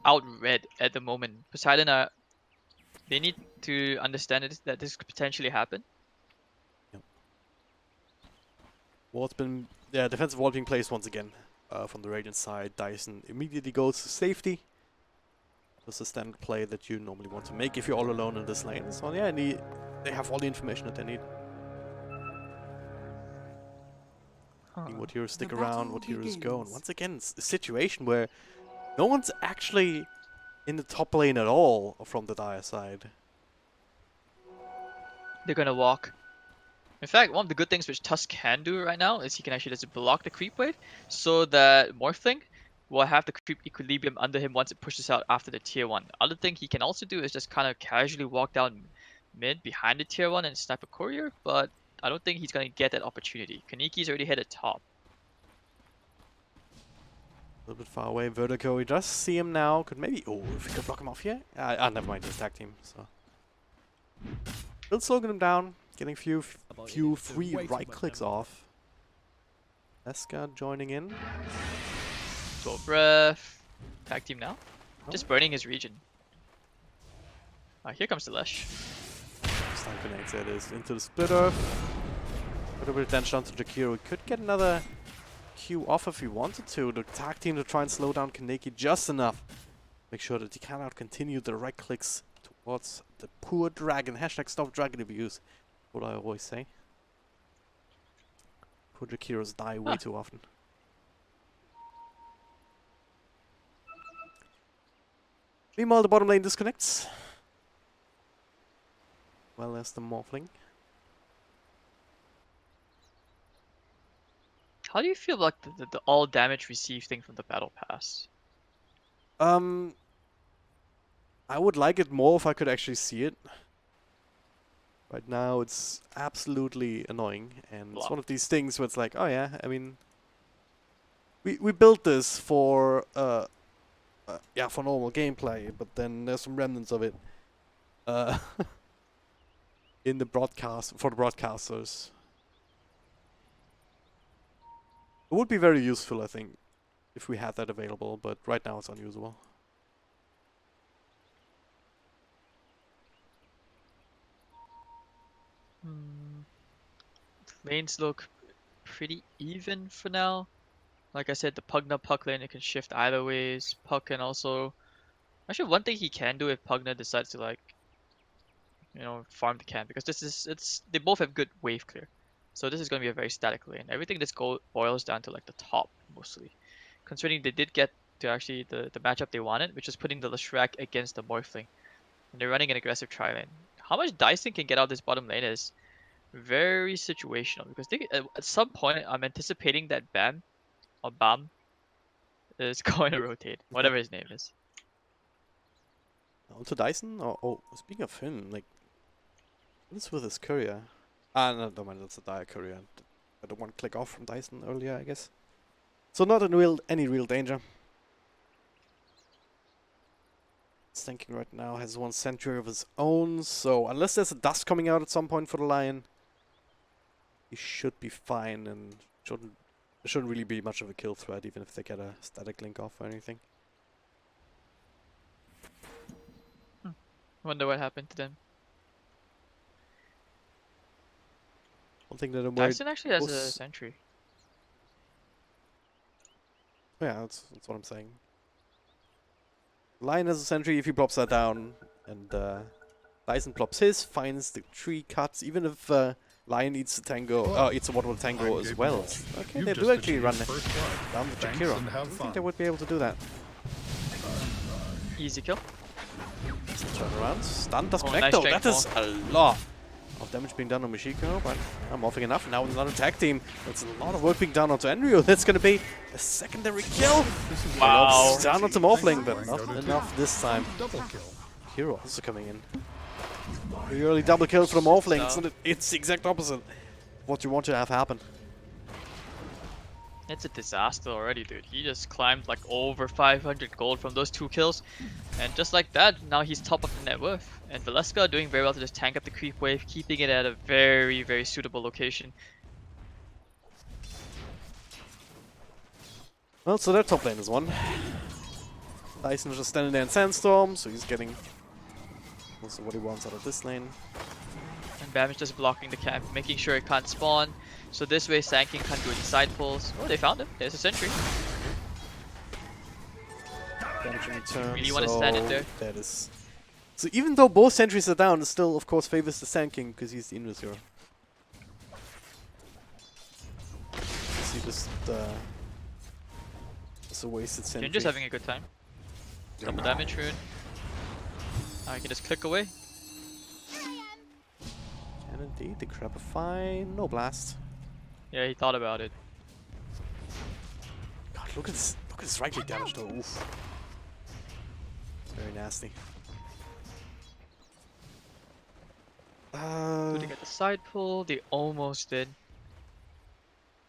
out-read at the moment. Poseidon they need to understand that this could potentially happen. Yep. Ward's been, yeah, defensive ward being placed once again from the Radiant side. Dyson immediately goes to safety. That's a standard play that you normally want to make if you're all alone in this lane. So yeah, they have all the information that they need. What heroes stick around, what heroes go, and once again, it's a situation where no one's actually in the top lane at all from the Dire side. They're gonna walk. In fact, one of the good things which Tusk can do right now is he can actually just block the creep wave so that Morphling will have the creep equilibrium under him once it pushes out after the tier 1. The other thing he can also do is just kind of casually walk down mid behind the tier 1 and snipe a courier, but I don't think he's gonna get that opportunity. Kaniki's already hit a top. A little bit far away, Vertigo, we just see him now. Could maybe, oh, if we could block him off here? Never mind, he's tag team, so. Still slowing him down, getting few About few it, so free way too right much clicks damage. off. Eska joining in. 12 breath. Tag team now. Oh. Just burning his region. Here comes the Lesh. Stun connects, it is into the split earth. Put a bit of damage onto Jakiro. We could get another Q off if we wanted to. The tag team to try and slow down Kaneki just enough. Make sure that he cannot continue the right clicks towards the poor dragon. Hashtag stop dragon abuse. What I always say. Poor Jakiros die way too often. Meanwhile, the bottom lane disconnects. Well as the Morphling. How do you feel like the all damage received thing from the battle pass? I would like it more if I could actually see it. Right now it's absolutely annoying, and it's one of these things where it's like, oh yeah, I mean, we built this for yeah, for normal gameplay, but then there's some remnants of it in the broadcast for the broadcasters. It would be very useful, I think, if we had that available, but right now it's unusable. Lanes look pretty even for now. Like I said, the Pugna Puck lane, it can shift either ways. Puck can also... Actually, one thing he can do if Pugna decides to, like, you know, farm the camp, because this is, they both have good wave clear. So this is going to be a very static lane. Everything just boils down to, like, the top, mostly. Considering they did get to actually the matchup they wanted, which is putting the Leshrac against the Morphling. And they're running an aggressive tri lane. How much Dyson can get out this bottom lane is very situational, because they, at some point I'm anticipating that Bam or Bam is going to rotate, whatever his name is. On to Dyson? Oh, speaking of him, like, what's with his courier? Ah, no, never mind, that's a dire courier. I don't want to click off from Dyson earlier, I guess. So not in any real danger. Thinking right now has one sentry of his own, so unless there's a dust coming out at some point for the Lion, he should be fine, and shouldn't really be much of a kill threat, even if they get a static link off or anything. Wonder what happened to them. One thing that I'm worried. Dyson actually has a sentry. Yeah, that's what I'm saying. Lion has a sentry if he plops that down, and Dyson plops his, finds the tree cuts, even if Lion eats the tango, eats a water tango as well. Okay, they do actually run down the Jakiro. I think they would be able to do that. Easy kill. Turn around, stun does connect nice though, check that is a lot of damage being done on Mishiko, but I'm offing enough. Now with another tag team, that's a lot of work being done onto Enryo. That's gonna be a secondary kill. Wow. Down onto Morphling, but not enough this time. Hero also coming in. The early double kill for the Morphling, so it's the exact opposite of what you want to have happen. It's a disaster already, dude. He just climbed like over 500 gold from those 2 kills. And just like that, now he's top of the net worth. And Valeska doing very well to just tank up the creep wave, keeping it at a very, very suitable location. Well, so their top lane is won. Dyson is just standing there in Sandstorm, so he's getting also what he wants out of this lane. And Bam is just blocking the camp, making sure it can't spawn. So this way Sanking can't do any side pulls. Oh, they found him. There's a sentry. Damage in return, Really want to stand it there. That is. So even though both sentries are down, it still of course favors the Sand King because he's the Invis hero. See just it's a wasted sentry. Ginger's having a good time. Double damage rune. Now I can just click away. And indeed, the crab are fine. No blast. Yeah, he thought about it. God, look at this! Look at this right click damage though. Oof. It's very nasty. Did they get the side pull? They almost did.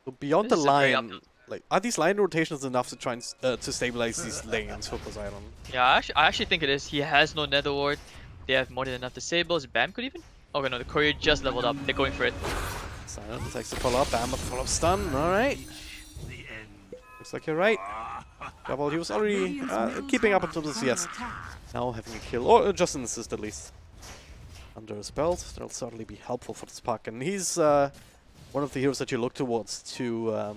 So beyond This the is a very line, like, are these line rotations enough to try and to stabilize these lanes for Poseidon? Yeah, I actually think it is. He has no Nether Ward. They have more than enough disables. Bam could even Okay, no, the courier just leveled up. They're going for it. Silent takes the follow-up, bam, follow-up stun, alright. Looks like you're right. Double, he was already keeping up until the CS. Now having a kill, or just an assist at least. Under his belt, that'll certainly be helpful for this puck. And he's one of the heroes that you look towards to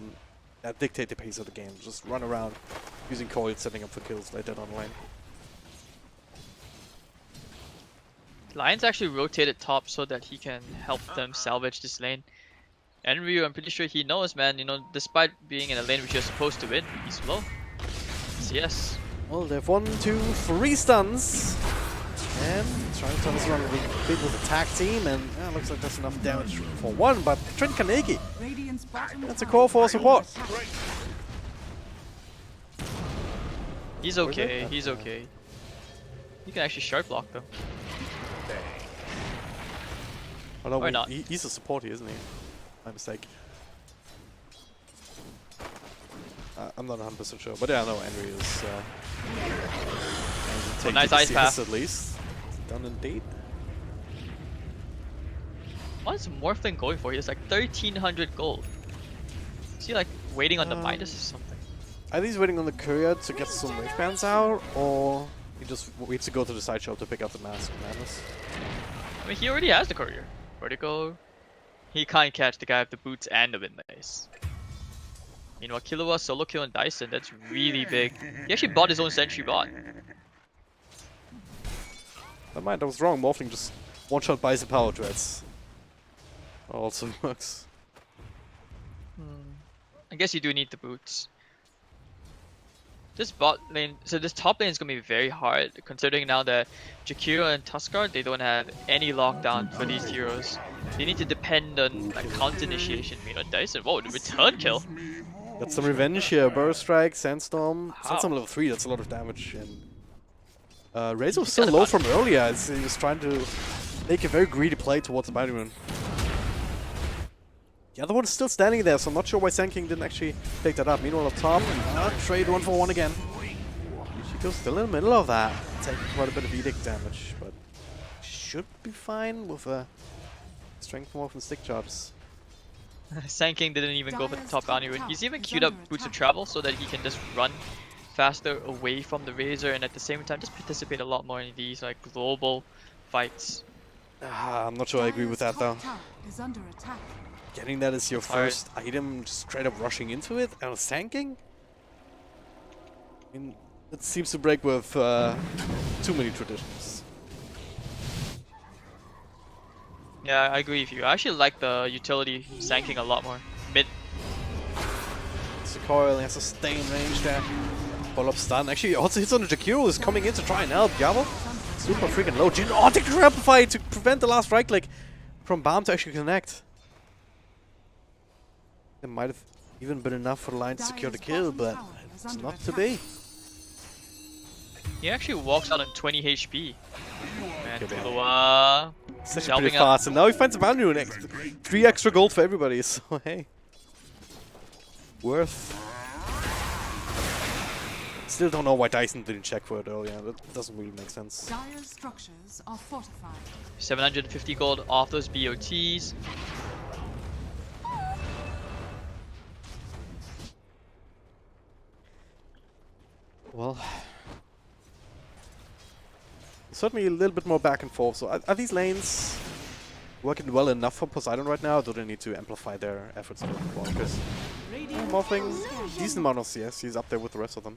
dictate the pace of the game. Just run around using coil, setting up for kills later down the lane. Lion's actually rotated top so that he can help them salvage this lane. And Ryu, I'm pretty sure he knows, man. You know, despite being in a lane which you're supposed to win, he's low. CS. Well, they've 1, 2, 3 stuns. And trying to turn this around a bit with a tag team, and looks like that's enough damage for one, but Trent Carnegie, that's a call for support. He's okay, he's okay. You can actually sharp block them. Oh, no, or not. He's a support here, isn't he? My mistake. I'm not 100% sure, but yeah, no, Henry is taking nice ice path at least. Done indeed. What is Morphling going for? He has like 1300 gold. Is he like waiting on the Midas or something? Either he's waiting on the courier to get some wave bands out, or he just waits to go to the sideshow to pick up the Mask of Madness. I mean, he already has the courier. Vertigo. He can't catch the guy with the boots and the wind mace. Meanwhile, Killua solo kill on Dyson, that's really big. He actually bought his own sentry bot. Never mind, I was wrong. Morphling just one-shot buys the power dreads. Also works. I guess you do need the boots. This bot lane, so this top lane is gonna be very hard, considering now that Jakiro and Tuskar, they don't have any lockdown for these heroes. They need to depend on like counter initiation. Meanwhile, Dyson, whoa, the return kill. Got some revenge here. Burst Strike, Sandstorm. How? Sandstorm level 3, that's a lot of damage. And Razor was still low from earlier as he was trying to make a very greedy play towards the Bounty Rune. The other one's still standing there, so I'm not sure why Sand King didn't actually pick that up. Meanwhile, up top, trade 1-for-1 again. Chico's still in the middle of that, taking quite a bit of Edict damage, but should be fine with a Strength Morph and Stick Charges. Sand King didn't even go for the top bounty rune. He's even queued up Boots of Travel so that he can just run faster away from the Razor and at the same time just participate a lot more in these like global fights. I'm not sure I agree with that though. Getting that as your first item, just straight up rushing into it, and Sand King? I mean, it seems to break with too many traditions. Yeah, I agree with you. I actually like the utility Sand King a lot more. Mid. It's a coil, he has a stay in range there. Follow-up stun. Actually, also hits on the Jakiro is coming in to try and help Yabo. Super freaking low. Oh, take the Amplify to prevent the last right click from Balm to actually connect. It might have even been enough for the line to secure the kill, but it's not to be. He actually walks out on 20 HP. And Killua It's pretty fast, and now he finds a Bounty Rune. 3 extra gold for everybody, so hey. Worth. Still don't know why Dyson didn't check for it earlier. That doesn't really make sense. Dire structures are fortified. 750 gold off those BOTs. Well, certainly a little bit more back and forth. So are these lanes working well enough for Poseidon right now? Or do they need to amplify their efforts a little bit more? Because Morphling, decent amount of CS, he's up there with the rest of them.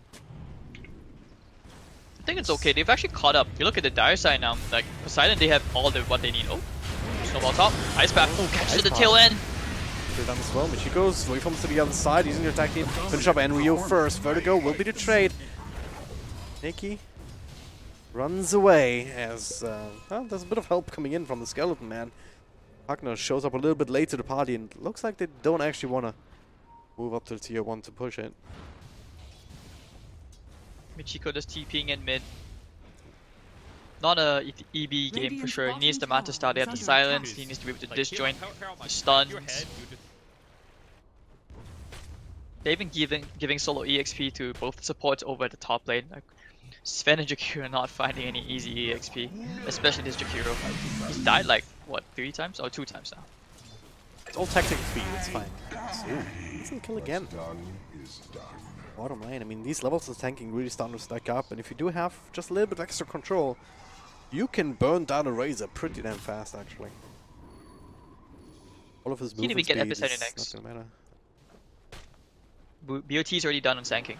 I think it's okay. They've actually caught up. You look at the dire side now. Like Poseidon, they have all the what they need. Oh, snowball top, ice path. Oh, catches the tail end. They're done as well. Michiko's way comes to the other side using their attack team. Finish up Enryo first. Vertigo will be the trade. Nikki runs away as well, there's a bit of help coming in from the Skeleton Man. Wagner shows up a little bit late to the party and looks like they don't actually want to move up to the tier 1 to push it. Michiko just TPing in mid. Not a EB game for sure. He needs the Manta Star. They have the silence. He needs to be able to disjoint the stuns. They've been giving solo EXP to both supports over at the top lane. Like, Sven and Jakiro are not finding any easy EXP, especially this Jakiro. He's died like what, 3 times? Oh, 2 times now. It's all tactic speed, it's fine. Ooh, doesn't kill again. Bottom lane, I mean, these levels of tanking really starting to stack up, and if you do have just a little bit of extra control, you can burn down a Razor pretty damn fast, actually. All of his He didn't movement even get speed Epicenter is next. not gonna matter. BOT's already done on tanking.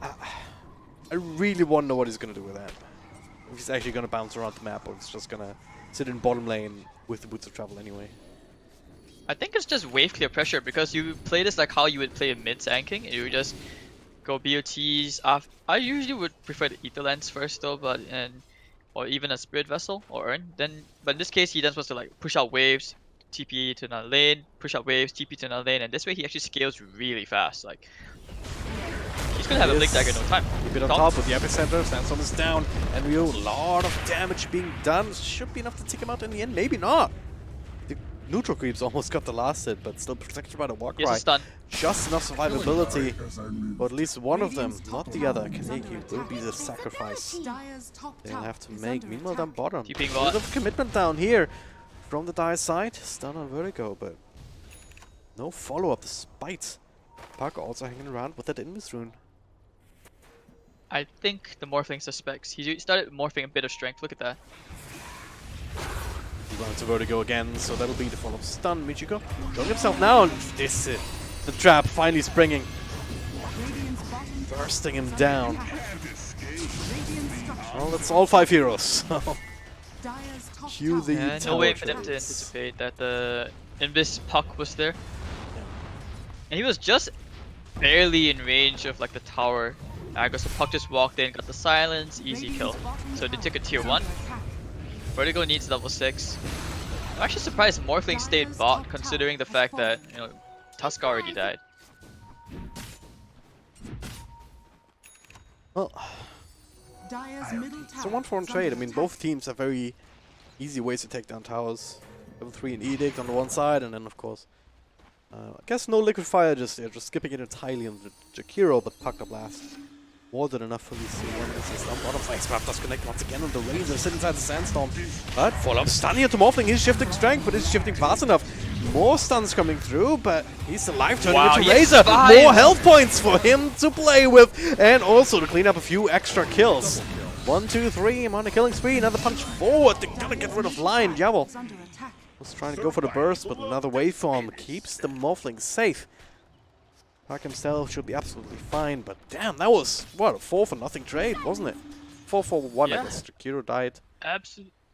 I really want to know what he's gonna do with that. If he's actually gonna bounce around the map, or he's just gonna sit in bottom lane with the boots of travel anyway. I think it's just wave clear pressure because you play this like how you would play a mid tanking. You would just go BOTs off. I usually would prefer the Ether Lens first though, or even a Spirit Vessel or Urn. But in this case, he then supposed to like push out waves, TP to another lane, push out waves, TP to another lane, and this way he actually scales really fast. Like he's gonna have a Blink Dagger in no time. A bit on top with the epicenter, Sandstorm is down, and a lot of damage being done. Should be enough to take him out in the end, maybe not. The neutral creeps almost got the last hit, but still protected by the Warcry. Here's a stun. Just enough survivability, but at least one of them, not the other. Kaneki will be the sacrifice Dire's top they'll tower have to is make. under Meanwhile, attack. down bottom, Keeping a bit of commitment down here from the Dire side. Stun on Vertigo, but no follow-up despite Puck also hanging around with that Invis rune. I think the Morphling suspects. He started morphing a bit of strength. Look at that. He runs to Vertigo again, so that'll be the follow-up stun. Michiko showing himself now, and this is the trap finally springing, Radiant's bottom tower bursting him is under down. attack. Radiant structure. Well, that's all 5 heroes. So Dire's top cue tower the Yeah, no tower way for them to trades. anticipate that the Invis Puck was there. And he was just barely in range of like the tower. So Puck just walked in, got the silence, easy kill. So they took a tier 1. Vertigo needs level 6. I'm actually surprised Morphling stayed bot considering the fact that, you know, Tusk already died. Well, Dire's middle it's a tower 1-for-1 is trade. I under mean, attack. both teams have very easy ways to take down towers. Level 3 and Edict on the one side, and then of course, I guess no Liquid Fire just yet, just skipping it entirely on the Jakiro, but Puck the Blast. More than enough for these 1 misses. Down bottom, Flexcraft does connect once again on the Razor, sit inside the Sandstorm. But follow-up stun here to Morphling, he's shifting strength, but he's shifting fast enough. More stuns coming through, but he's alive, turning Wow, into he Razor. survived. More health points for him to play with, and also to clean up a few extra kills. 1, 2, 3, I'm on a killing spree, another punch forward, they're gonna get rid of Lion. Diablo Is under attack. was trying to go for the burst, but another waveform keeps the Morphling safe. Puck himself should be absolutely fine, but damn, that was, what, a 4-for-0 trade, wasn't it? 4-for-1, Yeah. I guess. Jakiro died.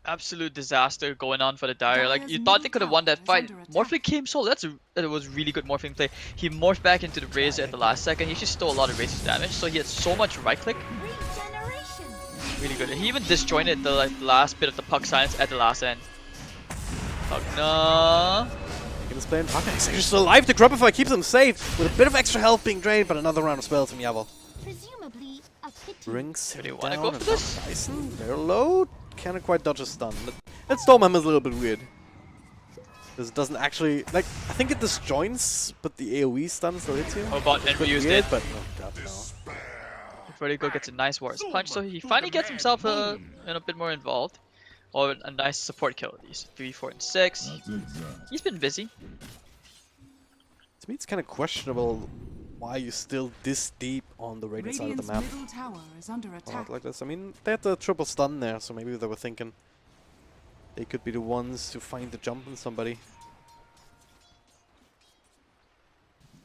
Absolute disaster going on for the Dire. Like, you thought they could have won that fight. Morphling came so that was really good Morphling play. He morphed back into the Razor at the last second. He actually stole a lot of Razor's damage, so he had so much right click. Really good. And he even disjointed the last bit of the Puck silence at the last end. Puck, no. Taking his play in Puck, he's actually still alive. The Grubify keeps him safe, with a bit of extra health being drained, but another round of spells from Yavol. Presumably a pity. Brings him Do you down, wanna go and for this? Dyson, very low. Cannot quite dodge a stun. That Stormhammer is a little bit weird. Because it doesn't actually, like, I think it disjoints, but the AoE stun still hits you. Oh, but It's Enfu used weird, it. but oh god, no. Vertigo gets a nice Warriors punch, so he finally gets himself a bit more involved. Or a nice support kill at least. 3, 4, and 6. He's been busy. To me, it's kind of questionable why you're still this deep on the Radiant side of Radiant's the map. middle tower is under attack. Like this. I mean, they had the triple stun there, so maybe they were thinking they could be the ones to find the jump on somebody.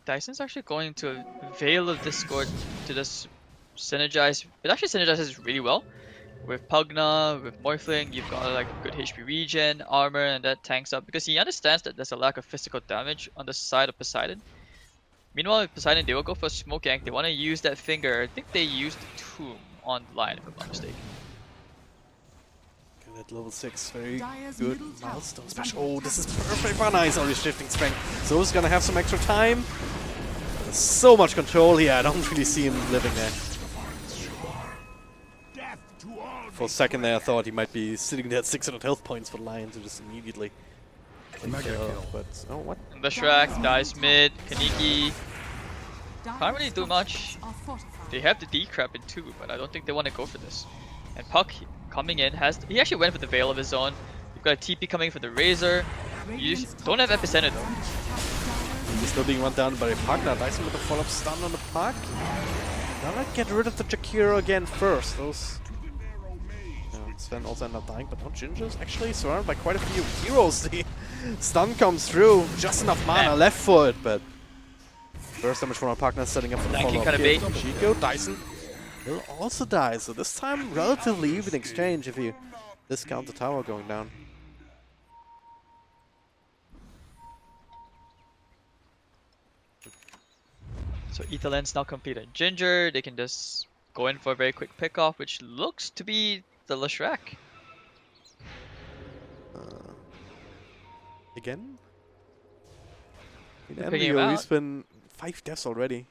Dyson's actually going to Veil of Discord to just synergize. It actually synergizes really well. With Pugna, with Morphling, you've got like good HP regen, armor, and that tanks up because he understands that there's a lack of physical damage on the side of Poseidon. Meanwhile, with Poseidon, they will go for Smoke Yank. They want to use that finger. I think they used Tomb on the line, if I'm not mistaken. Okay, that level 6, very Dire's good middle tower milestone is special. under Oh, this is attack. perfect for Nice on his shifting strength. So he's gonna have some extra time. There's so much control here, I don't really see him living there. For a second there, I thought he might be sitting there at 600 health points for Lion to just immediately take care of, but oh, what? And the Shrek dies mid. Kaneki. Dire's Can't really do much. structures are fortified. They have the decrep in 2, but I don't think they want to go for this. And Puck coming in he actually went for the Veil of his own. You've got a TP coming for the Razor. You don't have Epicenter though. He's still being run down by a partner. Dyson with a follow-up stun on the park. Gotta get rid of the Jakiro again first. Those... Sven also ended up dying, but no Ginger's actually surrounded by quite a few heroes. The stun comes through. Just enough mana left for it, but... Burst damage from our partner setting up for the follow-up kill. Chico, Dyson will also die. So this time, relatively even exchange if you discount the tower going down. So Etherland's now completed Ginger. They can just go in for a very quick pick-off, which looks to be the Leshrac. Again? Picking him out. He's been 5 deaths already.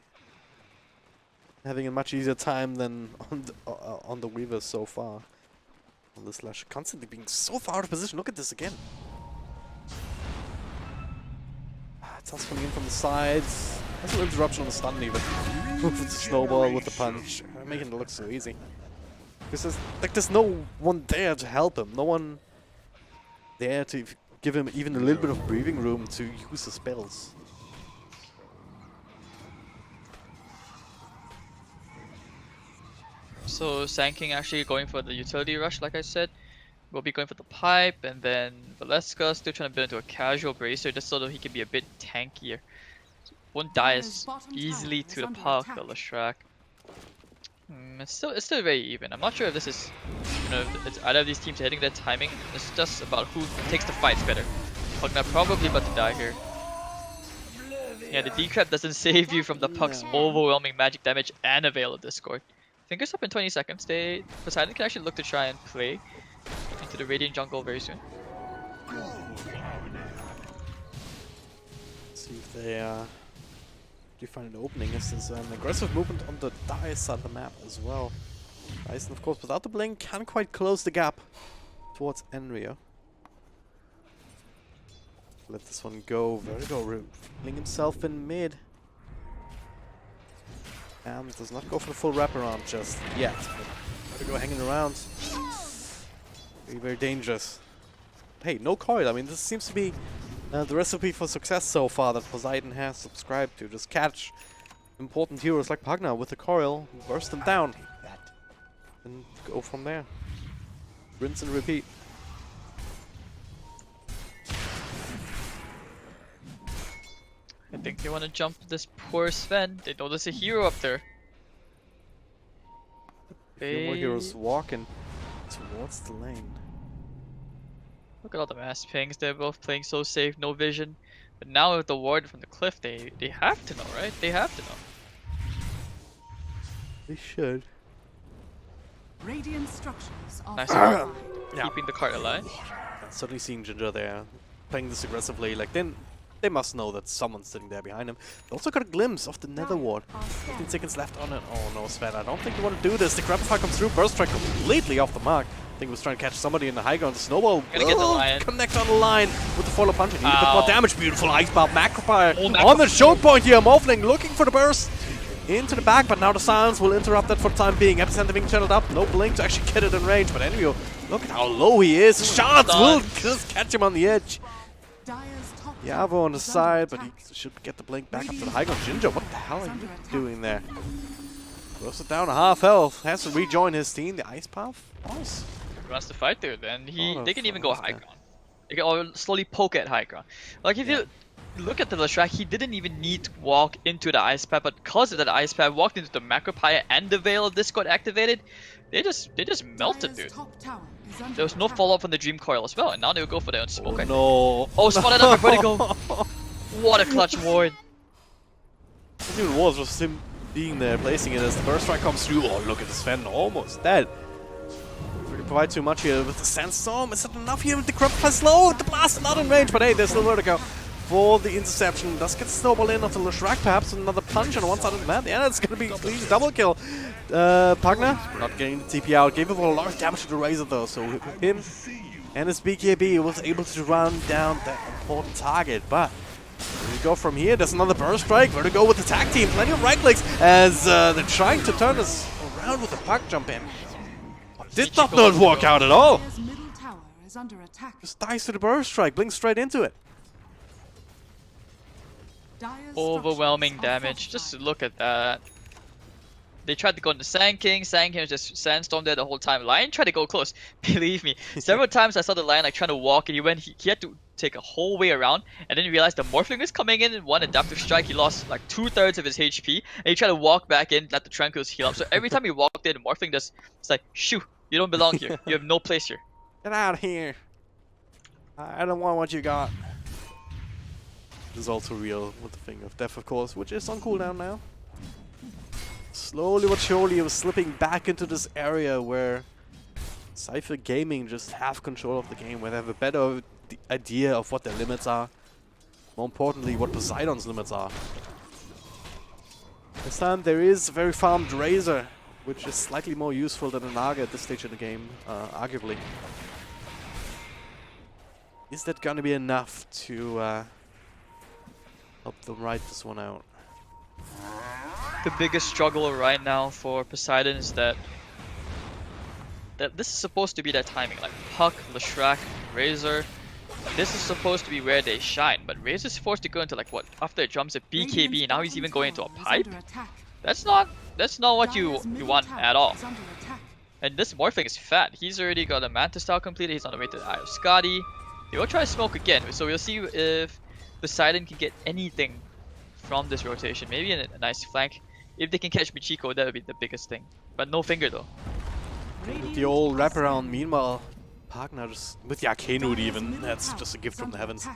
Having a much easier time than on the Weavers so far. On the Slash constantly being so far out of position. Look at this again. Toss coming in from the sides. There's no interruption on the stun even. With the snowball, with the punch. Making it look so easy. Because there's no one there to help him. No one there to give him even a little bit of breathing room to use the spells. So Sand King actually going for the utility rush, like I said. We'll be going for the pipe, and then Valeska still trying to build into a casual bracer just so that he can be a bit tankier. Won't die as easily to the park, the Leshrac. It's still very even. I'm not sure if this is, if it's either of these teams hitting their timing. It's just about who takes the fights better. Pugna probably about to die here. Yeah, the decrep doesn't save you from the Puck's overwhelming magic damage and a Veil of Discord. Fingers up in 20 seconds. Poseidon can actually look to try and play into the Radiant jungle very soon. See if they do find an opening. Is this an aggressive movement on the dice side of the map as well? Dyson, of course, without the blink, can quite close the gap towards Enrio. Let this one go. Vertigo revealing himself in mid. And does not go for the full wraparound just yet. Vertigo hanging around. Very, very dangerous. Hey, no coil. I mean, this seems to be the recipe for success so far that Poseidon has subscribed to. Just catch important heroes like Pugna with the coil, burst them down, and go from there. Rinse and repeat. I think they want to jump this poor Sven. They know there's a hero up there. A few more heroes walking towards the lane. Look at all the mass pings. They're both playing so safe, no vision. But now with the ward from the cliff, they have to know, right? They have to know. They should. Radiant structures are Nice fortified. keeping the cart alive. Certainly seeing Ginger there, playing this aggressively. Like, then they must know that someone's sitting there behind him. They also got a glimpse of the Nether Ward. 15 seconds left on it. Oh no, Sven, I don't think you want to do this. The grab fire comes through. Burst strike completely off the mark. I think he was trying to catch somebody in the high ground. The snowball Gonna get the lion. connect on the line with the follow punch. And a bit more damage. Beautiful ice bar. Macropire on the choke point here. Morphling looking for the burst into the back, but now the silence will interrupt that for the time being. Epicenter being channeled up. No blink to actually get it in range. But Enrio, look at how low he is. Shards will just catch him on the edge. Yavo on the side, but he should get the blink back up to the high ground. Ginger, what the hell are you doing there? Roasted down to half health. Has to rejoin his team. The ice path. Nice. He wants to fight there, then they can even go high ground. They can all slowly poke at high ground. Like if you look at the Leshrac, he didn't even need to walk into the ice path, but because of that ice path, walked into the Macropire and the Veil of Discord activated. They just melted, dude. There was no follow up from the Dream Coil as well, and now they will go for their own smoke. No. Oh, spotted up by Vertigo. What a clutch ward. It even was just him being there, placing it as the burst strike comes through. Oh, look at this Sven, almost dead. Really provide too much here with the Sandstorm. Is that enough here with the Crop Plus slow? The blast is not in range, but hey, there's still Vertigo for the interception. Does get snowball in onto Leshrac, perhaps another punch on one side of the map. Yeah, that's gonna be at least double kill. Pugna not getting the TP out. Gave him a lot of damage to the Razor though, so him and his BKB was able to run down that important target. But we go from here. There's another burst strike. Vertigo with the tag team. Plenty of right clicks as they're trying to turn us around with the puck jump in. Did not work out at all. is under attack. Just dies to the burst strike, blinks straight into it. Dire's Overwhelming structures are damage. Just fortified. look at that. They tried to go into Sand King. Sand King was just sandstorm there the whole time. Lion tried to go close. Believe me, several times I saw the Lion like trying to walk, and he had to take a whole way around, and then he realized the Morphling was coming in and one adaptive strike. He lost like 2/3 of his HP, and he tried to walk back in, let the Tranquils heal up. So every time he walked in, the Morphling just it's like, shoo, you don't belong here. You have no place here. Get out of here. I don't want what you got. This is also real with the thing of death, of course, which is on cooldown now. Slowly but surely, he was slipping back into this area where Cipher Gaming just have control of the game, where they have a better idea of what their limits are. More importantly, what Poseidon's limits are. This time there is a very farmed Razor, which is slightly more useful than an Naga at this stage in the game, arguably. Is that gonna be enough to help them ride this one out? The biggest struggle right now for Poseidon is that this is supposed to be their timing. Like Puck, Leshrac, Razor. This is supposed to be where they shine, but Razor's forced to go into like what? After it jumps a BKB, now he's even going into a pipe. That's not what you want at all. And this Morphling is fat. He's already got a Manta style completed. He's on the way to the Eye of Skadi. They will try to smoke again, so we'll see if Poseidon can get anything from this rotation. Maybe a nice flank. If they can catch Michiko, that would be the biggest thing. But no finger though. With the old wraparound, meanwhile, Park now just with the Arcane Root even, that's just a gift from the heavens.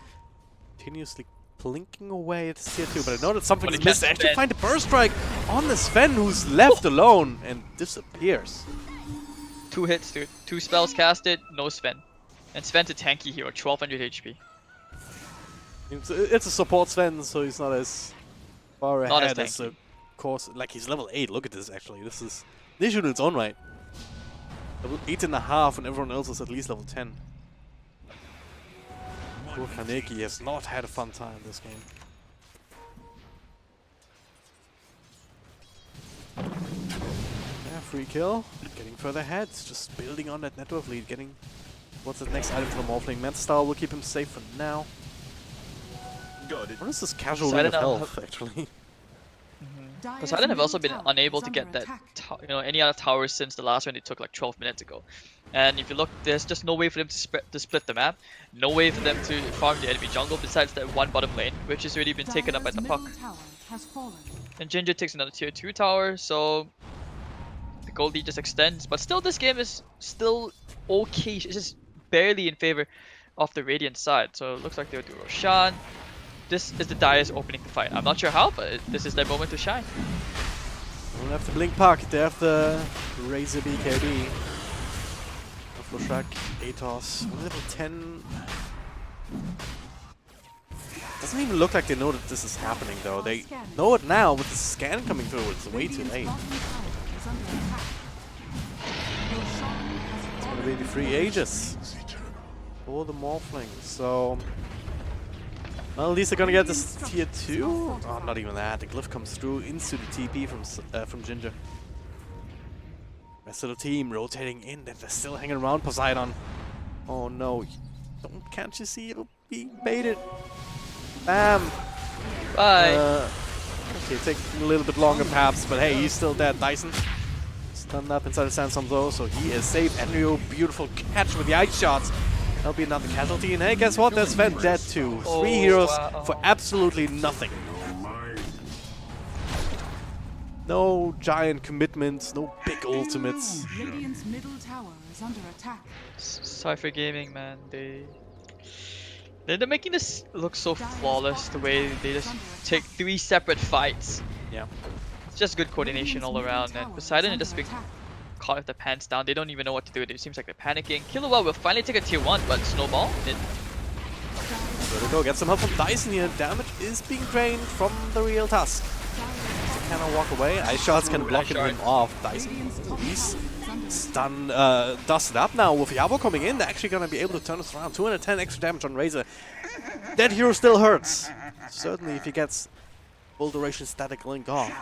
Continuously plinking away at tier 2, but I know that something's missed. They actually find a burst strike on the Sven, who's left alone and disappears. 2 hits, dude. 2 spells casted, no Sven. And Sven's a tanky hero, 1200 HP. It's a support Sven, so he's not as far Not ahead as as a course. Like, he's level 8. Look at this, actually. This is an issue in its own right. Level 8.5, and everyone else is at least level 10. Poor Kaneki has not had a fun time this game. Yeah, free kill. Getting further ahead. Just building on that network lead. Getting what's the next item for the Morphling. Manta Style will keep him safe for now. What is this casual ring of health, actually? Poseidon have also been unable to get that, any other towers since the last one they took like 12 minutes ago. And if you look, there's just no way for them to split the map. No way for them to farm the enemy jungle besides that one bottom lane, which has already been taken up by the Puck. And Ginger takes another tier 2 tower, so the gold lead just extends. But still, this game is still okay. It's just barely in favor of the Radiant side. So it looks like they'll do Roshan. This is the Dire's opening the fight. I'm not sure how, but this is their moment to shine. Don't have to blink Puck. They have the Razor BKB. Leshrac, Atos, level 10. Doesn't even look like they know that this is happening though. They know it now with the scan coming through. It's way too late. It's gonna be the free Aegis for the Morphling. So, well, at least they're gonna get this tier 2. Oh, not even that. The glyph comes through into the TP from Ginger. Rest of the team rotating in. They're still hanging around Poseidon. Oh no! Can't you see it'll be baited? Bam! Bye. Okay, taking a little bit longer perhaps, but hey, he's still dead. Dyson stunned up inside the sandstorm though, so he is safe. Enryo, beautiful catch with the ice shots. That'll be another casualty, and hey, guess what? That's Sven dead too. 3 heroes for absolutely nothing. No giant commitments, no big ultimates. Radiant's middle tower is under attack. Cipher Gaming, man, they're making this look so flawless. The way they just take 3 separate fights. Yeah. It's just good coordination all around, and Poseidon is just being caught with the pants down. They don't even know what to do. It seems like they're panicking. Killua will finally take a tier 1, but Snowball did. There we go, get some help from Dyson here. Damage is being drained from the real Tusk. Cannot walk away. Ice shots can block him off. Dyson, he's stun, dusted up now. With Yabo coming in, they're actually gonna be able to turn this around. 210 extra damage on Razor. That hero still hurts. Certainly if he gets full duration static link off.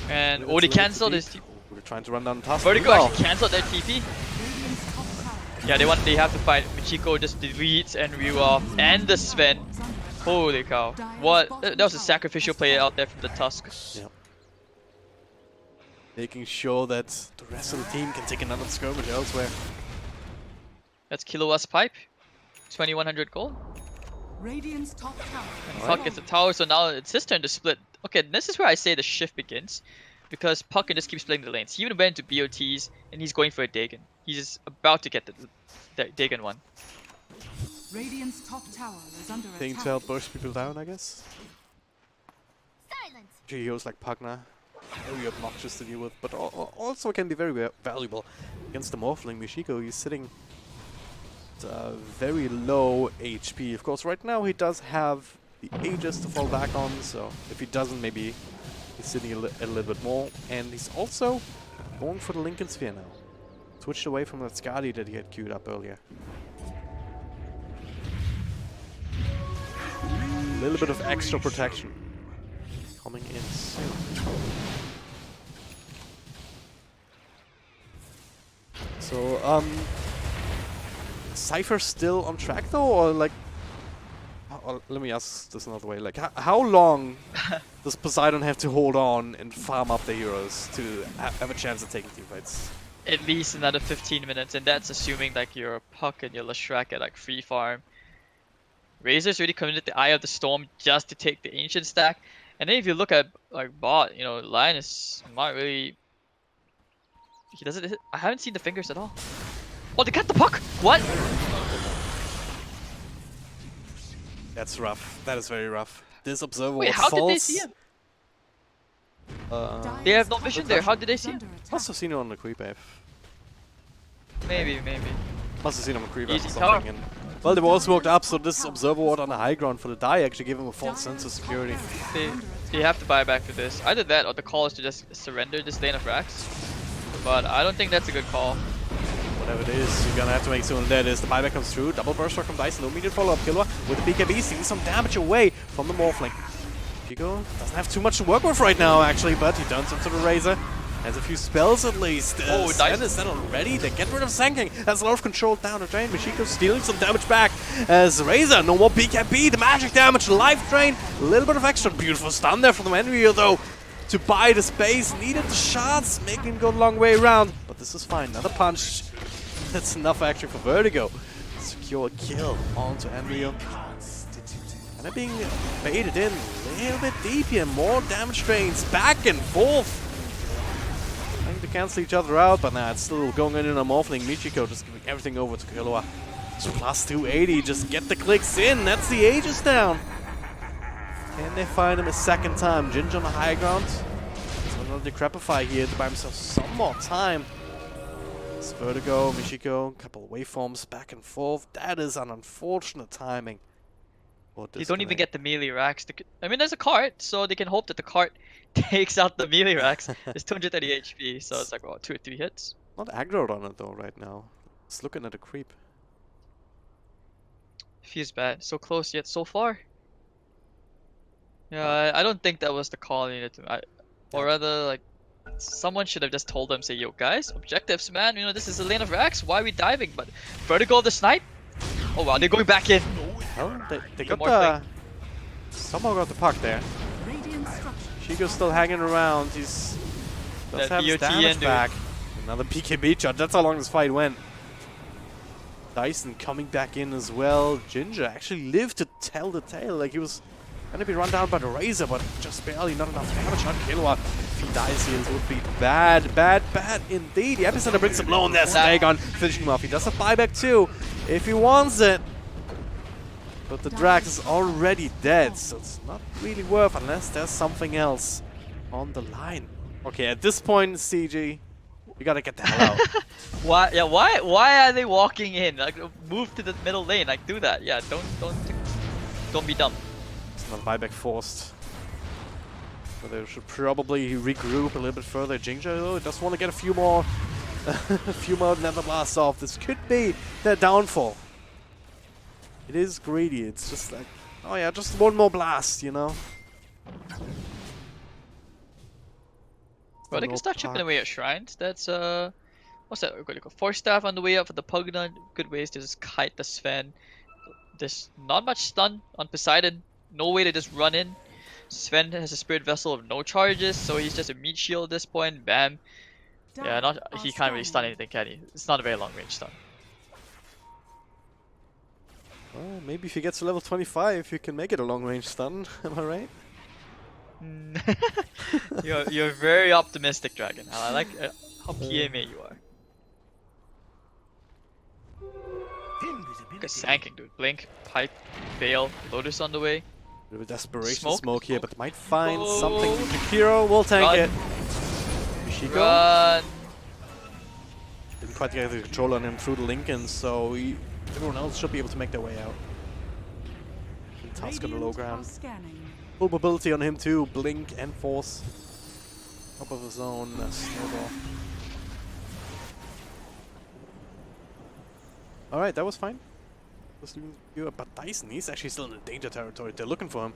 And Odi cancelled his TP. We're trying to run down Tusk. Vertigo actually cancelled their TP. Yeah, they have to fight. Michiko just deletes and Ryu off, and the Sven. Holy cow! What? That was a sacrificial play out there from the Tusk. Yeah. Making sure that the rest of the team can take another skirmish elsewhere. That's Killua's pipe. 2100 gold. Radiant's top tower. And is Puck under gets the tower, so now it's his turn to split. Okay, this is where I say the shift begins. Because Puck can just keep splitting the lanes. He even went into BOTs, and he's going for a Dagon. He's about to get the Dagon one. Radiant's top tower is under Thing attack. to help burst people down, I guess. Silence. Heroes like Pugna, very obnoxious to deal with, but also can be very valuable against the Morphling. Michiko, he's sitting at very low HP. Of course, right now he does have the Aegis to fall back on, so if he doesn't, maybe he's sitting a little bit more. And he's also going for the Lincoln Sphere now. Switched away from that Skadi that he had queued up earlier. A little bit of extra protection coming in soon. So, Cipher still on track though, or like? Let me ask this another way. Like, how long does Poseidon have to hold on and farm up the heroes to have a chance of taking team fights? At least another 15 minutes, and that's assuming like you're a Puck and you're Leshrac at like free farm. Razor's really committed the Eye of the Storm just to take the Ancient stack. And then if you look at like bot, you know, Lion is not really. He doesn't. I haven't seen the fingers at all. Oh, they got the Puck. What? That's rough. That is very rough. This observer Wait, was how false. did they see him? They have no vision there. How did they see him? Must have seen him on the creep wave. Maybe. Must have seen him on creep wave or Easy something. And, well, they were all smoked up, so this observer ward on the high ground for the die actually gave him a false sense of security. They have to buy back for this. Either that or the call is to just surrender this lane of racks. But I don't think that's a good call. Whatever it is, you're gonna have to make soon. There it is. The buyback comes through. Double burst from Dice. No immediate follow-up. Killua with the BKB seeing some damage away from the Morphling. Chico doesn't have too much to work with right now, actually, but he turns into the Razor. Has a few spells at least. Oh, nice. Is that already? They get rid of Sanking. Has a lot of control down the drain. Michiko stealing some damage back. As Razor, no more BKB. The magic damage, life drain. A little bit of extra. Beautiful stun there from the Envy, though. To buy the space, needed the shots, making him go the long way around. But this is fine. Another punch. That's enough actually for Vertigo. Secure a kill onto Envy. And they're being baited in a little bit deep here. More damage drains back and forth. Trying to cancel each other out, but nah, it's still going in on Morphling. Michiko just giving everything over to Killua. It's plus 280, just get the clicks in. That's the Aegis down. Can they find him a second time? Ginger on the high ground. So another Decrepify here to buy himself some more time. It's Vertigo, Michiko, couple of waveforms back and forth. That is an unfortunate timing. They don't even get the melee racks. I mean, there's a cart, so they can hope that the cart takes out the melee racks. It's 230 HP, so it's like, what, 2 or 3 hits? Not aggroed on it though right now. It's looking at a creep. Feels bad. So close yet so far. Yeah, I don't think that was the call needed to. Or rather, like, someone should have just told them, say, yo guys, objectives, man. You know, this is a lane of racks. Why are we diving? But Vertigo the snipe. Oh wow, they're going back in. Oh, they got more the... Somehow got the puck there. Radiant structure. Chico's still hanging around. He's... Does That have his BOT damage end, dude. back. Another BKB shot. That's how long this fight went. Dyson coming back in as well. Ginger actually lived to tell the tale. Like, he was gonna be run down by the Razor, but just barely, not enough damage on Killua. If he dies here, it would be bad indeed. The Epicenter brings him low, and there's Dagon finishing him off. He does a buyback too, if he wants it. But the Drax is already dead, so it's not really worth unless there's something else on the line. Okay, at this point, CG, we gotta get the hell out. Why? Yeah. Why are they walking in? Like, move to the middle lane. Like, do that. Yeah. Don't be dumb. It's not buyback forced. So they should probably regroup a little bit further. Ginger though does want to get a few more, Nether blasts off. This could be their downfall. It is greedy. It's just like, oh yeah, just one more blast, you know. Well, they can start chipping away at shrines. That's What's that? We're going to go Force Staff on the way up for the Poseidon. Good ways to just kite the Sven. There's not much stun on Poseidon. No way to just run in. Sven has a Spirit Vessel of no charges, so he's just a meat shield at this point. Bam. Yeah, not he can't really stun anything, can he? It's not a very long range stun. Well, maybe if he gets to level 25, you can make it a long range stun. Am I right? You're very optimistic, Dragon. I like how PMA you are. Look at Sanking, dude. Blink, Pipe, Veil, Lotus on the way. Bit of a desperation Smoke, smoke here, smoke. but might find Oh. something. Kiro will tank Run. it. Mishiko Run. didn't quite get the control on him through the Lincoln, so everyone else should be able to make their way out. And Tusk on the low ground. Full mobility on him too. Blink and Force. Top of his own snowball. Alright, that was fine. But Dyson, he's actually still in the danger territory. They're looking for him.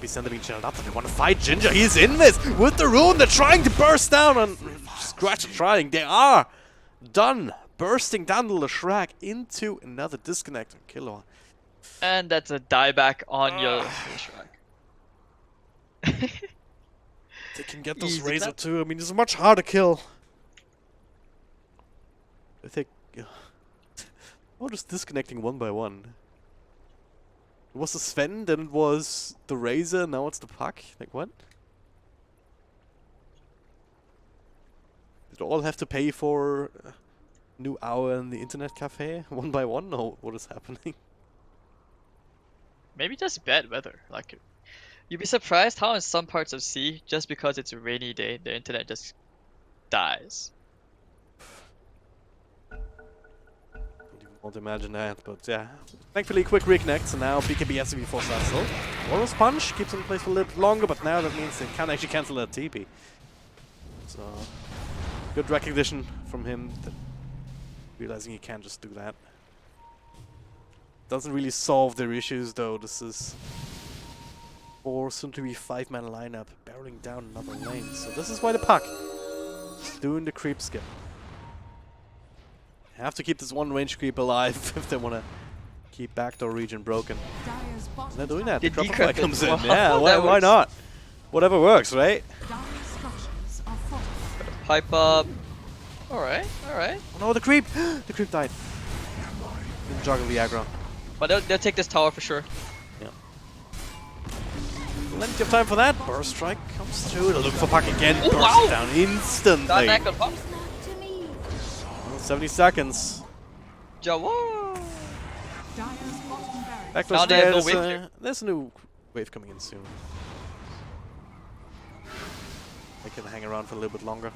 Epicenter being channeled up, and they want to fight Ginger. He's in this with the rune. They're trying to burst down on Scratch. Trying. They are done. Bursting down the Leshrac into another disconnect on Killua. And that's a dieback on your Shrek. They can get those Easy Razor clap. too. I mean, it's a much harder kill. I think. Oh, just disconnecting one by one. It was the Sven, then it was the Razor, now it's the Puck. Like, what? Did all have to pay for a new hour in the internet cafe, one by one? Or what is happening? Maybe just bad weather. Like, you'd be surprised how in some parts of sea, just because it's a rainy day, the internet just dies. Won't imagine that, but yeah. Thankfully, quick reconnect, so now BKB has to be forced out still. Warlord's Punch keeps him in place for a little bit longer, but now that means they can actually cancel that TP. So, good recognition from him, that realizing he can't just do that. Doesn't really solve their issues though. This is 4 soon to be 5-man lineup, barreling down another lane. So this is why the Puck is doing the creep skip. Have to keep this one range creep alive if they want to keep backdoor region broken. And they're doing that. The Did Drop decrypt Fly comes in. it. Yeah, Wow, why that works. not? Whatever works, right? Pipe up. Alright, alright. Oh no, the creep! The creep died. Didn't juggle the aggro. But they'll take this tower for sure. Plenty of time for that. Burst strike comes through. They look for Puck again. Oh, Burst wow. it down instantly. That back on pop. 70 seconds. Jawa. Backdoor Now they have no stairs. wave here. There's a new wave coming in soon. They can hang around for a little bit longer.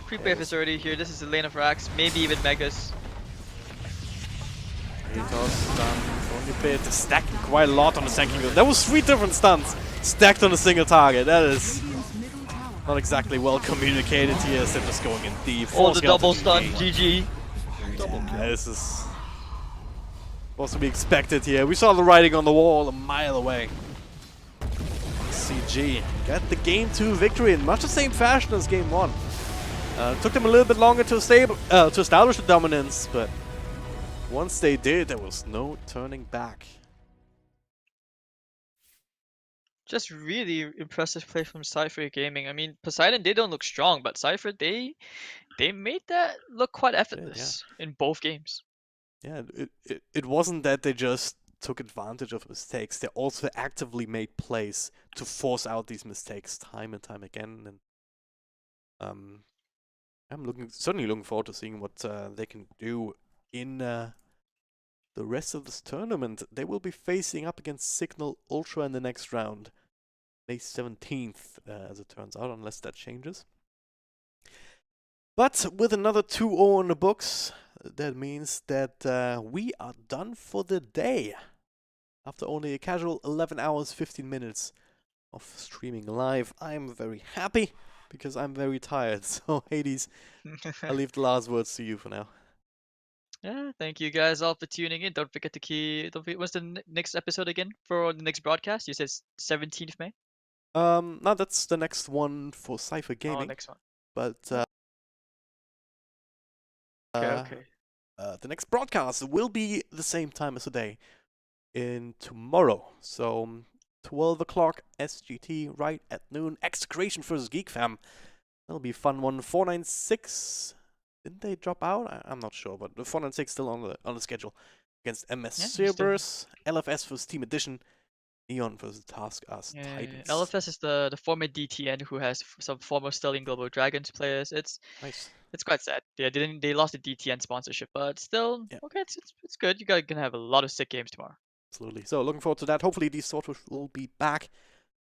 Creep wave is already here. This is the lane of racks. Maybe even Megas. Atos done. Only bit. Stacking quite a lot on the second kill. That was 3 different stuns stacked on a single target. That is not exactly well communicated here. Instead of just going in deep. Oh, the Forcing out double the stun. GG. GG. This is supposed to be expected here. We saw the writing on the wall a mile away. CG get the game 2 victory in much the same fashion as game 1. Took them a little bit longer to establish the dominance, but once they did, there was no turning back. Just really impressive play from Cipher Gaming. I mean, Poseidon, they don't look strong, but Cipher, they made that look quite effortless in both games. Yeah, it wasn't that they just took advantage of mistakes. They also actively made plays to force out these mistakes time and time again. And I'm certainly looking forward to seeing what they can do in the rest of this tournament. They will be facing up against Signal Ultra in the next round, May 17th, as it turns out, unless that changes. But with another 2-0 in the books, that means that we are done for the day. After only a casual 11 hours, 15 minutes of streaming live, I'm very happy because I'm very tired. So, Hades, I'll leave the last words to you for now. Yeah, thank you guys all for tuning in. Don't forget to what's the next episode again for the next broadcast? You said 17th May? No, that's the next one for Cipher Oh, Gaming. next one. But Okay. the next broadcast will be the same time as today, in tomorrow. So 12 o'clock SGT, right at noon. Execration versus Geek Fam. That'll be a fun one. 496. Didn't they drop out? I'm not sure, but the 496 still on the schedule against MS Yeah, he's still- Cerberus, LFS versus Team Edition, Neon versus Task Us Yeah, Titans. LFS is the former DTN who has some former Sterling Global Dragons players. It's Nice. quite sad. They lost the DTN sponsorship, but still, Yeah. okay, it's good. You guys gonna have a lot of sick games tomorrow. Absolutely. So looking forward to that. Hopefully these sorters will be back.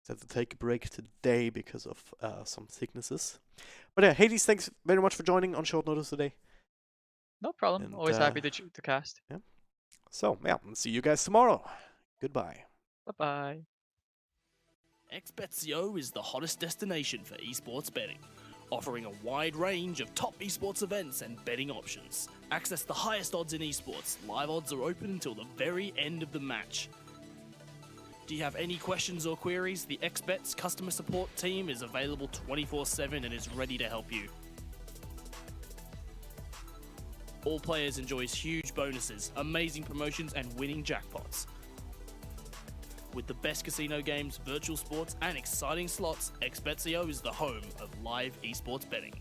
Had to take a break today because of some sicknesses. But yeah, Hades, thanks very much for joining on short notice today. No problem. And, Always happy to cast. So yeah, I'll see you guys tomorrow. Goodbye. Bye bye. XBetCO is the hottest destination for esports betting, offering a wide range of top esports events and betting options. Access the highest odds in esports. Live odds are open until the very end of the match. Do you have any questions or queries? The XBet's customer support team is available 24/7 and is ready to help you. All players enjoys huge bonuses, amazing promotions, and winning jackpots. With the best casino games, virtual sports, and exciting slots, XBetCO is the home of live esports betting.